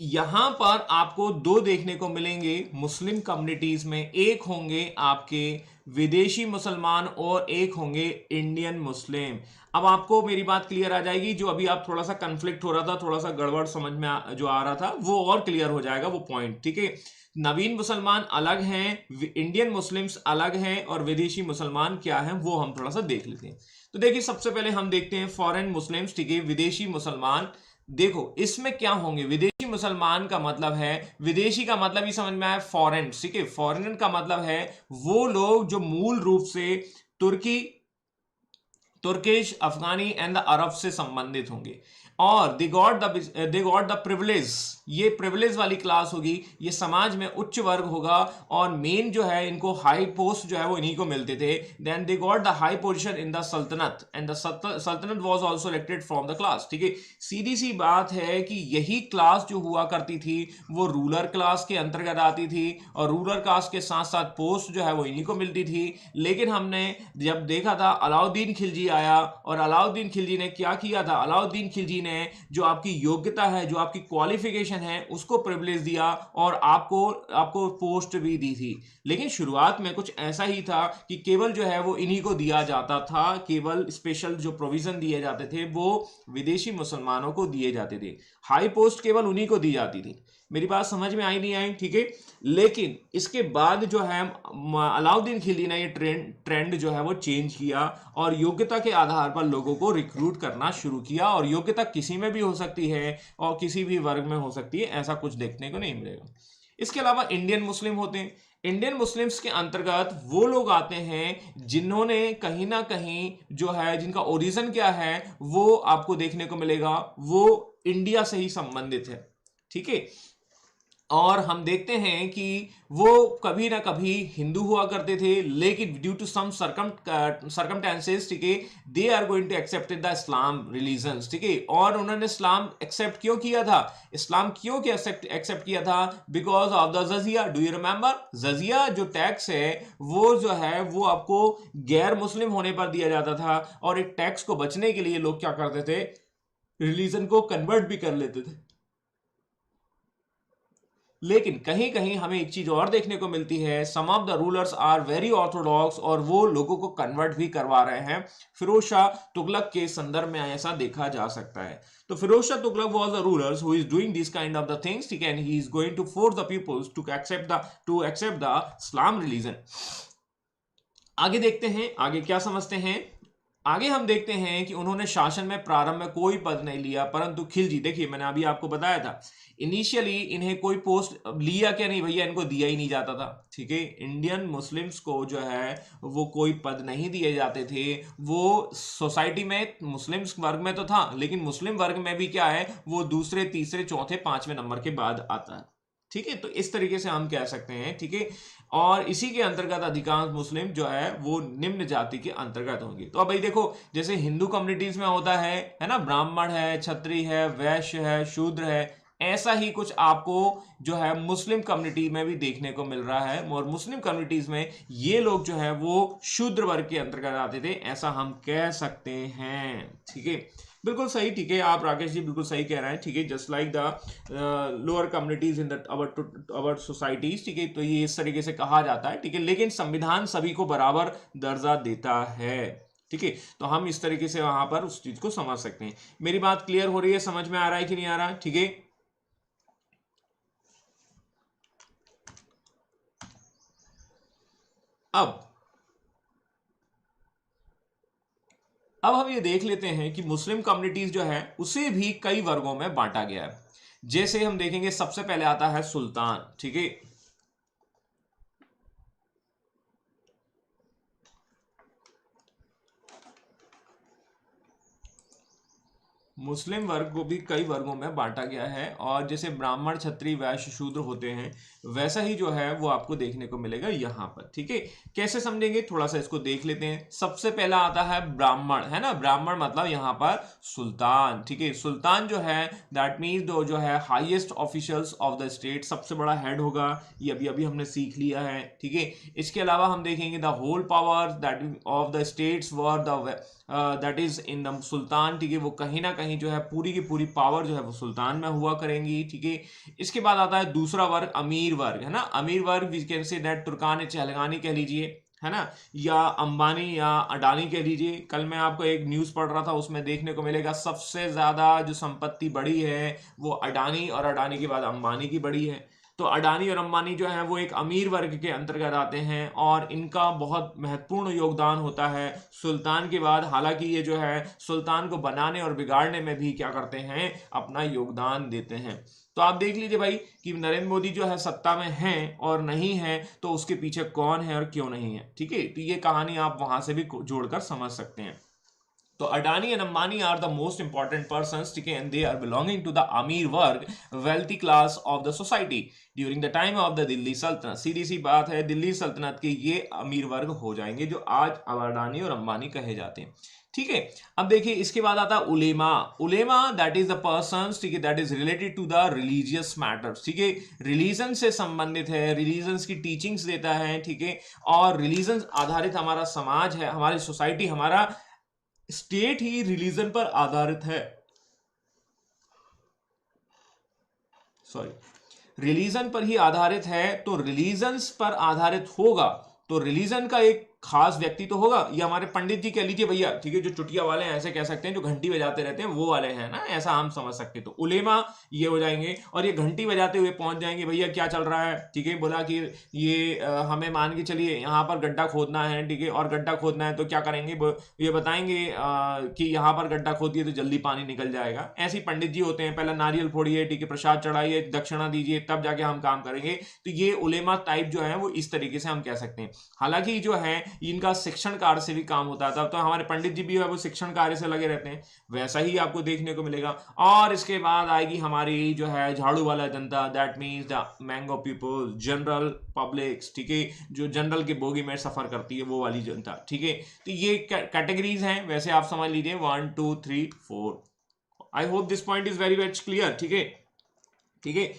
यहां पर आपको दो देखने को मिलेंगे मुस्लिम कम्युनिटीज में, एक होंगे आपके विदेशी मुसलमान और एक होंगे इंडियन मुस्लिम। अब आपको मेरी बात क्लियर आ जाएगी, जो अभी आप थोड़ा सा कंफ्लिक्ट हो रहा था, थोड़ा सा गड़बड़ समझ में जो आ रहा था, वो और क्लियर हो जाएगा वो पॉइंट, ठीक है। नवीन मुसलमान अलग हैं, इंडियन मुस्लिम्स अलग हैं, और विदेशी मुसलमान क्या हैं वो हम थोड़ा सा देख लेते हैं। तो देखिए, सबसे पहले हम देखते हैं फॉरेन मुस्लिम्स, ठीक है, विदेशी मुसलमान। देखो, इसमें क्या होंगे, विदेशी मुसलमान का मतलब है, विदेशी का मतलब ही समझ में आया, फॉरेन, ठीक है। फॉरेनर का मतलब है वो लोग जो मूल रूप से तुर्की, तुर्किश, अफगानी एंड द अरब से संबंधित होंगे, और दे गॉट द प्रिविलेज। ये प्रिविलेज वाली क्लास होगी, ये समाज में उच्च वर्ग होगा, और मेन जो है इनको हाई पोस्ट जो है वो इन्हीं को मिलते थे। Then they got the high position in the Saltanat, and the Saltanat was also elected from the class, ठीक है। सीधी सी बात है कि यही क्लास जो हुआ करती थी वो रूलर क्लास के अंतर्गत आती थी, और रूलर क्लास के साथ साथ पोस्ट जो है वो इन्हीं को मिलती थी। लेकिन हमने जब देखा था, अलाउद्दीन खिलजी आया, और अलाउद्दीन खिलजी ने क्या किया था, अलाउद्दीन खिलजी ने जो आपकी योग्यता है, जो आपकी क्वालिफिकेशन है, उसको प्रिविलेज दिया, और आपको पोस्ट भी दी थी। लेकिन शुरुआत में कुछ ऐसा ही था कि केवल जो है वो इन्हीं को दिया जाता था, केवल स्पेशल जो प्रोविजन दिए जाते थे वो विदेशी मुसलमानों को दिए जाते थे, हाई पोस्ट केवल उन्हीं को दी जाती थी। मेरी बात समझ में आई नहीं आई, ठीक है। लेकिन इसके बाद जो है अलाउद्दीन खिलजी ने ये ट्रेंड जो है वो चेंज किया, और योग्यता के आधार पर लोगों को रिक्रूट करना शुरू किया, और योग्यता किसी में भी हो सकती है और किसी भी वर्ग में हो सकती है, ऐसा कुछ देखने को नहीं मिलेगा। इसके अलावा इंडियन मुस्लिम होते हैं। इंडियन मुस्लिम्स के अंतर्गत वो लोग आते हैं जिन्होंने कहीं ना कहीं जो है, जिनका ओरिजिन क्या है वो आपको देखने को मिलेगा, वो इंडिया से ही संबंधित है, ठीक है। और हम देखते हैं कि वो कभी ना कभी हिंदू हुआ करते थे, लेकिन ड्यू टू सम सरकमस्टेंसेस, ठीक है, they are going to accept the Islam religion, ठीक है। और उन्होंने इस्लाम एक्सेप्ट क्यों किया था, इस्लाम क्यों क्या एक्सेप्ट किया था, because of the jizya. Do you remember, jizya जो टैक्स है वो जो है वो आपको गैर मुस्लिम होने पर दिया जाता था, और एक टैक्स को बचने के लिए लोग क्या करते थे, रिलीजन को कन्वर्ट भी कर लेते थे। लेकिन कहीं कहीं हमें एक चीज और देखने को मिलती है, some of the rulers are very orthodox, और वो लोगों को कन्वर्ट भी करवा रहे हैं। फिरोज शाह तुगलक के संदर्भ में ऐसा देखा जा सकता है। तो Firoz Shah Tughlaq was the rulers who is doing this kind of the things, ठीक है, and he is going to force the peoples to accept the Islam religion. आगे देखते हैं, आगे क्या समझते हैं। आगे हम देखते हैं कि उन्होंने शासन में प्रारंभ में कोई पद नहीं लिया, परंतु खिलजी, देखिए मैंने अभी आपको बताया था इनिशियली इन्हें कोई पोस्ट लिया क्या नहीं भैया, इनको दिया ही नहीं जाता था। ठीक है, इंडियन मुस्लिम्स को जो है वो कोई पद नहीं दिए जाते थे। वो सोसाइटी में मुस्लिम्स वर्ग में तो था, लेकिन मुस्लिम वर्ग में भी क्या है, वो दूसरे तीसरे चौथे पांचवें नंबर के बाद आता है। ठीक है, तो इस तरीके से हम कह सकते हैं। ठीक है, और इसी के अंतर्गत अधिकांश मुस्लिम जो है वो निम्न जाति के अंतर्गत होंगे। तो अब भाई देखो, जैसे हिंदू कम्युनिटीज में होता है ना, ब्राह्मण है, क्षत्रिय है, वैश्य है, शूद्र है, ऐसा ही कुछ आपको जो है मुस्लिम कम्युनिटी में भी देखने को मिल रहा है। और मुस्लिम कम्युनिटीज में ये लोग जो है वो शूद्र वर्ग के अंतर्गत आते थे, ऐसा हम कह सकते हैं। ठीक है, बिल्कुल सही। ठीक है, आप राकेश जी बिल्कुल सही कह रहे हैं। ठीक है, just like the lower communities in the our societies. ठीक है, तो ये इस तरीके से कहा जाता है। ठीक है, लेकिन संविधान सभी को बराबर दर्जा देता है। ठीक है, तो हम इस तरीके से वहां पर उस चीज को समझ सकते हैं। मेरी बात क्लियर हो रही है, समझ में आ रहा है कि नहीं आ रहा है? ठीक है, अब हम ये देख लेते हैं कि मुस्लिम कम्युनिटीज जो है उसे भी कई वर्गों में बांटा गया है। जैसे हम देखेंगे, सबसे पहले आता है सुल्तान। ठीक है, मुस्लिम वर्ग को भी कई वर्गों में बांटा गया है, और जैसे ब्राह्मण, क्षत्रिय, वैश्य, शूद्र होते हैं, वैसा ही जो है वो आपको देखने को मिलेगा यहां पर। ठीक है, कैसे समझेंगे, थोड़ा सा इसको देख लेते हैं। सबसे पहला आता है ब्राह्मण, है ना, ब्राह्मण मतलब यहां पर सुल्तान। ठीक है, सुल्तान जो है दैट मीन्स जो है highest officials of the state, सबसे बड़ा हेड होगा। ये अभी अभी हमने सीख लिया है। ठीक है, इसके अलावा हम देखेंगे the whole power that of the states where the that is in the sultan. ठीक है, वो कहीं ना कहीं जो है पूरी की पूरी पावर जो है वो सुल्तान में हुआ करेंगी। ठीक है, इसके बाद आता है दूसरा वर्ग, अमीर वर्ग, है ना। अमीर वर्ग we can say that Turkan Chahalgani कह लीजिए, है ना, या अंबानी या अडानी कह लीजिए। कल मैं आपको एक न्यूज पढ़ रहा था, उसमें देखने को मिलेगा सबसे ज्यादा जो संपत्ति बड़ी है वो अडानी, और अडानी के बाद अंबानी की बड़ी है। तो अडानी और अंबानी जो है वो एक अमीर वर्ग के अंतर्गत आते हैं, और इनका बहुत महत्वपूर्ण योगदान होता है सुल्तान के बाद। हालांकि ये जो है सुल्तान को बनाने और बिगाड़ने में भी क्या करते हैं, अपना योगदान देते हैं। तो आप देख लीजिए भाई कि नरेंद्र मोदी जो है सत्ता में हैं और नहीं है, तो उसके पीछे कौन है और क्यों नहीं है। ठीक है, तो ये कहानी आप वहां से भी जोड़कर समझ सकते हैं। तो Adani and Ambani are the most important persons, ठीक है, and they are belonging to the Amir वर्ग, wealthy class of the society during the time of the Delhi सल्तनत। सीधी सी बात है, दिल्ली सल्तनत के ये अमीर वर्ग हो जाएंगे जो आज अडानी और अंबानी कहे जाते हैं। ठीक है, अब देखिए इसके बाद आता है उलेमा। Ulema that is the person, ठीक है, that is related to the religious matters. ठीक है, रिलीजन से संबंधित है, रिलीजन की टीचिंग्स देता है। ठीक है, और रिलीजन आधारित हमारा समाज है, हमारी सोसाइटी, हमारा स्टेट ही रिलीजन पर आधारित है। सॉरी, रिलीजन पर ही आधारित है, तो रिलीजन्स पर आधारित होगा तो रिलीजन का एक खास व्यक्ति तो होगा। ये हमारे पंडित जी कह लीजिए भैया, ठीक है, जो चुटिया वाले हैं ऐसे कह सकते हैं, जो घंटी बजाते रहते हैं वो वाले हैं ना, ऐसा हम समझ सकते हैं। तो उलेमा ये हो जाएंगे, और ये घंटी बजाते हुए पहुंच जाएंगे, भैया क्या चल रहा है। ठीक है, बोला कि ये हमें मान के चलिए यहाँ पर गड्ढा खोदना है। ठीक है, और गड्ढा खोदना है तो क्या करेंगे, ये बताएंगे कि यहाँ पर गड्ढा खोदिए तो जल्दी पानी निकल जाएगा। ऐसे ही पंडित जी होते हैं, पहले नारियल फोड़िए, ठीक है, प्रसाद चढ़ाइए, दक्षिणा दीजिए, तब जाके हम काम करेंगे। तो ये उलेमा टाइप जो है वो इस तरीके से हम कह सकते हैं। हालांकि जो है इनका शिक्षण कार्य से भी काम होता था, तो हमारे पंडित जी भी है वो शिक्षण कार्य से लगे रहते हैं, वैसा ही आपको देखने को मिलेगा। और इसके बाद आएगी हमारी जो है झाड़ू वाला जनता, that means the mango people, general publics. ठीक है, जो जनरल के बोगी में सफर करती है वो वाली जनता। ठीक है, तो ये कैटेगरीज हैं, वैसे आप समझ लीजिए 1 2 3 4। I hope this point is very very clear. ठीक है, ठीक है।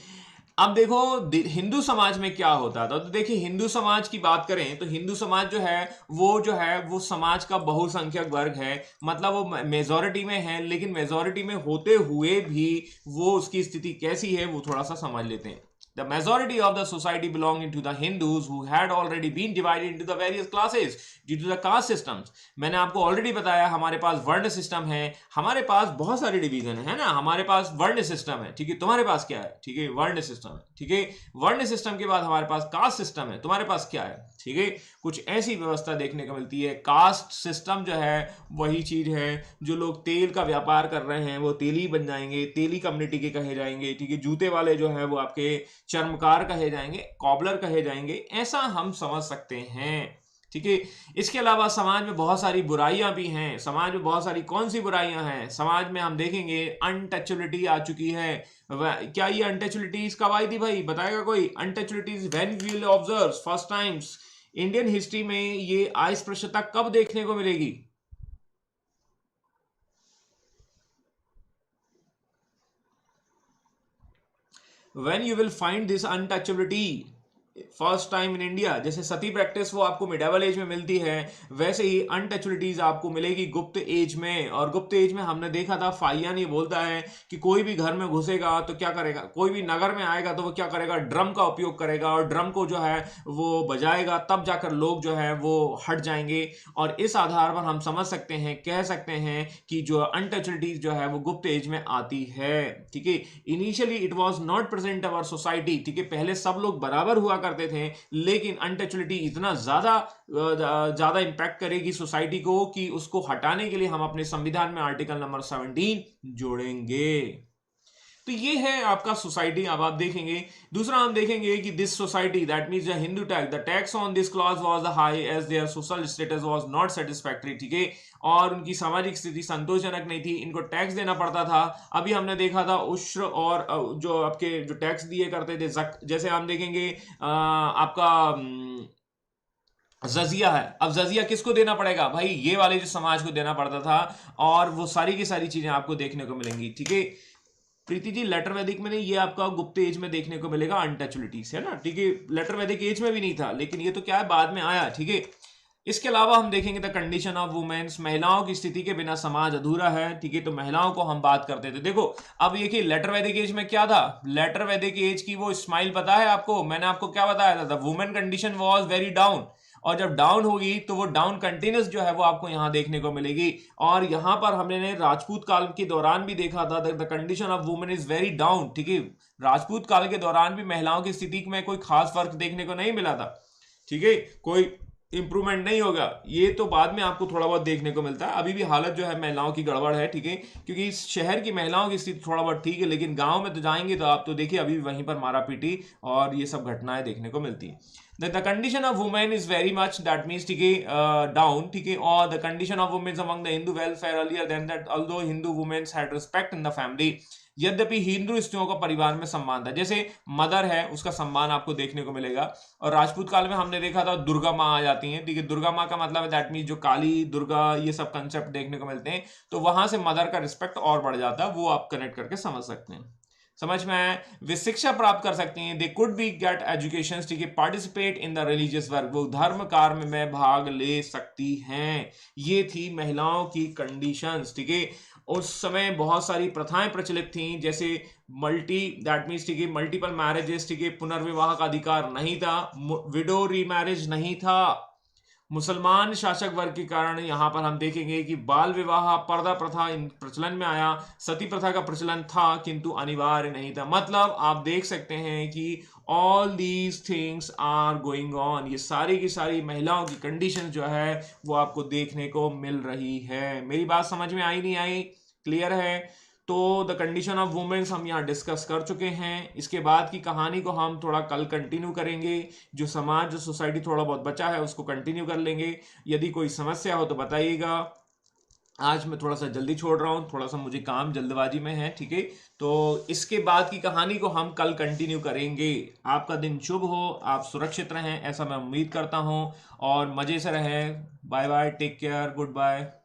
अब देखो हिंदू समाज में क्या होता था, तो देखिए हिंदू समाज की बात करें तो हिंदू समाज जो है वो समाज का बहुसंख्यक वर्ग है, मतलब वो मेजॉरिटी में है, लेकिन मेजॉरिटी में होते हुए भी वो उसकी स्थिति कैसी है वो थोड़ा सा समझ लेते हैं। The majority of the society belonging to the Hindus who had already been divided into the various classes due to the caste systems. मैंने आपको ऑलरेडी बताया हमारे पास वर्ण सिस्टम है, हमारे पास बहुत सारे डिवीजन है ना, हमारे पास वर्ण सिस्टम है, ठीक है, तुम्हारे पास क्या है, ठीक है, वर्ण सिस्टम है, ठीक है, वर्ण सिस्टम के बाद हमारे पास कास्ट सिस्टम है, तुम्हारे पास क्या है, ठीक है, कुछ ऐसी व्यवस्था देखने को मिलती है। कास्ट सिस्टम जो है वही चीज है, जो लोग तेल का व्यापार कर रहे हैं वो तेली बन जाएंगे, तेली कम्युनिटी के कहे जाएंगे, ठीक है, जूते वाले जो है वो आपके चर्मकार कहे जाएंगे, कॉबलर कहे जाएंगे, ऐसा हम समझ सकते हैं, ठीक है। इसके अलावा समाज में बहुत सारी बुराइयां भी हैं। समाज में बहुत सारी कौन सी बुराइयां हैं? समाज में हम देखेंगे अनटचबिलिटी आ चुकी है। क्या ये अनटचबिलिटीज कब आई थी भाई, बताएगा कोई? Untouchabilities when we will observe first times Indian history में ये अस्पृश्यता कब देखने को मिलेगी? When you will find this untouchability first time in India, जैसे सती प्रैक्टिस वो आपको मिडावल एज में मिलती है, वैसे ही अनटचबिलिटीज आपको मिलेगी गुप्त एज में। और गुप्त एज में हमने देखा था, फाहियान ये बोलता है कि कोई भी घर में घुसेगा तो क्या करेगा, कोई भी नगर में आएगा तो वो क्या करेगा, ड्रम का उपयोग करेगा और ड्रम को जो है वो बजाएगा, तब जाकर लोग जो है वो हट जाएंगे। और इस आधार पर हम समझ सकते हैं, कह सकते हैं कि जो अनटचबिलिटीज जो है वो गुप्त एज में आती है, ठीक है। Initially it was not present our society, ठीक है, पहले सब लोग बराबर हुआ करते थे, लेकिन अनटचबिलिटी इतना ज्यादा इंपैक्ट करेगी सोसाइटी को कि उसको हटाने के लिए हम अपने संविधान में आर्टिकल नंबर 17 जोड़ेंगे। तो ये है आपका सोसाइटी। अब आप देखेंगे दूसरा, हम देखेंगे कि this society that means the Hindu tax, the tax on this class was the high as their social status was not satisfactory, ठीक है, और उनकी सामाजिक स्थिति संतोषजनक नहीं थी, इनको टैक्स देना पड़ता था। अभी हमने देखा था उश्र और जो आपके जो टैक्स दिए करते थे, जैसे हम देखेंगे आपका जजिया है। अब जजिया किसको देना पड़ेगा भाई? ये वाले जो समाज को देना पड़ता था, और वो सारी की सारी चीजें आपको देखने को मिलेंगी, ठीक है। प्रीति जी, लेटर वैदिक में नहीं, ये आपका गुप्त एज में देखने को मिलेगा अनटचबिलिटीज, है ना, ठीक है। लेटर वैदिक एज में भी नहीं था, लेकिन ये तो क्या है, बाद में आया, ठीक है। इसके अलावा हम देखेंगे द कंडीशन ऑफ वुमेन्स, महिलाओं की स्थिति के बिना समाज अधूरा है, ठीक है। तो महिलाओं को हम बात करते थे। देखो अब ये कि लेटर वैदिक एज में क्या था, लेटर वैदिक एज की वो स्माइल पता है आपको? मैंने आपको क्या बताया था, the women condition was very down, और जब डाउन होगी तो वो डाउन कंटिन्यूस जो है वो आपको यहां देखने को मिलेगी। और यहां पर हमने राजपूत काल के दौरान भी देखा था, the condition of women is very down, ठीक है। राजपूत काल के दौरान भी महिलाओं की स्थिति में कोई खास फर्क देखने को नहीं मिला था, ठीक है, कोई इंप्रूवमेंट नहीं होगा। ये तो बाद में आपको थोड़ा बहुत देखने को मिलता है। अभी भी हालत जो है महिलाओं की गड़बड़ है, ठीक है, क्योंकि शहर की महिलाओं की स्थिति थोड़ा बहुत ठीक है, लेकिन गांव में तो जाएंगे तो आप तो देखिए अभी भी वहीं पर मारा पीटी और ये सब घटनाएं देखने को मिलती है। The condition of women is very much, that means ठीक है, down, ठीक है, और the condition of women among the Hindu welfare earlier than that, although Hindu women had respect in the family, यद्यपि हिंदू स्त्रियों का परिवार में सम्मान था। जैसे मदर है उसका सम्मान आपको देखने को मिलेगा। और राजपूत काल में हमने देखा था दुर्गा माँ आ जाती हैं, ठीक है, दुर्गा माँ का मतलब है दैट मीन जो काली दुर्गा ये सब कंसेप्ट देखने को मिलते हैं, तो वहां से मदर का रिस्पेक्ट और बढ़ जाता है, वो आप कनेक्ट करके समझ सकते हैं। समझ में आया? वे शिक्षा प्राप्त कर सकती हैं, they could be get education, ठीक है, participate in the religious work, वो धर्म कार्य में भाग ले सकती हैं। ये थी महिलाओं की कंडीशंस, ठीक है। उस समय बहुत सारी प्रथाएं प्रचलित थी, जैसे मल्टी दैट मीन्स ठीक है मल्टीपल मैरिजेस, ठीक है, पुनर्विवाह का अधिकार नहीं था, विडो रीमैरिज नहीं था। मुसलमान शासक वर्ग के कारण यहां पर हम देखेंगे कि बाल विवाह, पर्दा प्रथा इन प्रचलन में आया, सती प्रथा का प्रचलन था किंतु अनिवार्य नहीं था। मतलब आप देख सकते हैं कि all these things are going on, ये सारी की सारी महिलाओं की कंडीशन जो है वो आपको देखने को मिल रही है। मेरी बात समझ में आई नहीं आई? क्लियर है? तो द कंडीशन ऑफ वुमेन्स हम यहाँ डिस्कस कर चुके हैं। इसके बाद की कहानी को हम थोड़ा कल कंटिन्यू करेंगे। जो समाज जो सोसाइटी थोड़ा बहुत बचा है उसको कंटिन्यू कर लेंगे। यदि कोई समस्या हो तो बताइएगा। आज मैं थोड़ा सा जल्दी छोड़ रहा हूँ, थोड़ा सा मुझे काम जल्दबाजी में है, ठीक है। तो इसके बाद की कहानी को हम कल कंटिन्यू करेंगे। आपका दिन शुभ हो, आप सुरक्षित रहें ऐसा मैं उम्मीद करता हूँ, और मज़े से रहें। Bye bye, take care, good bye.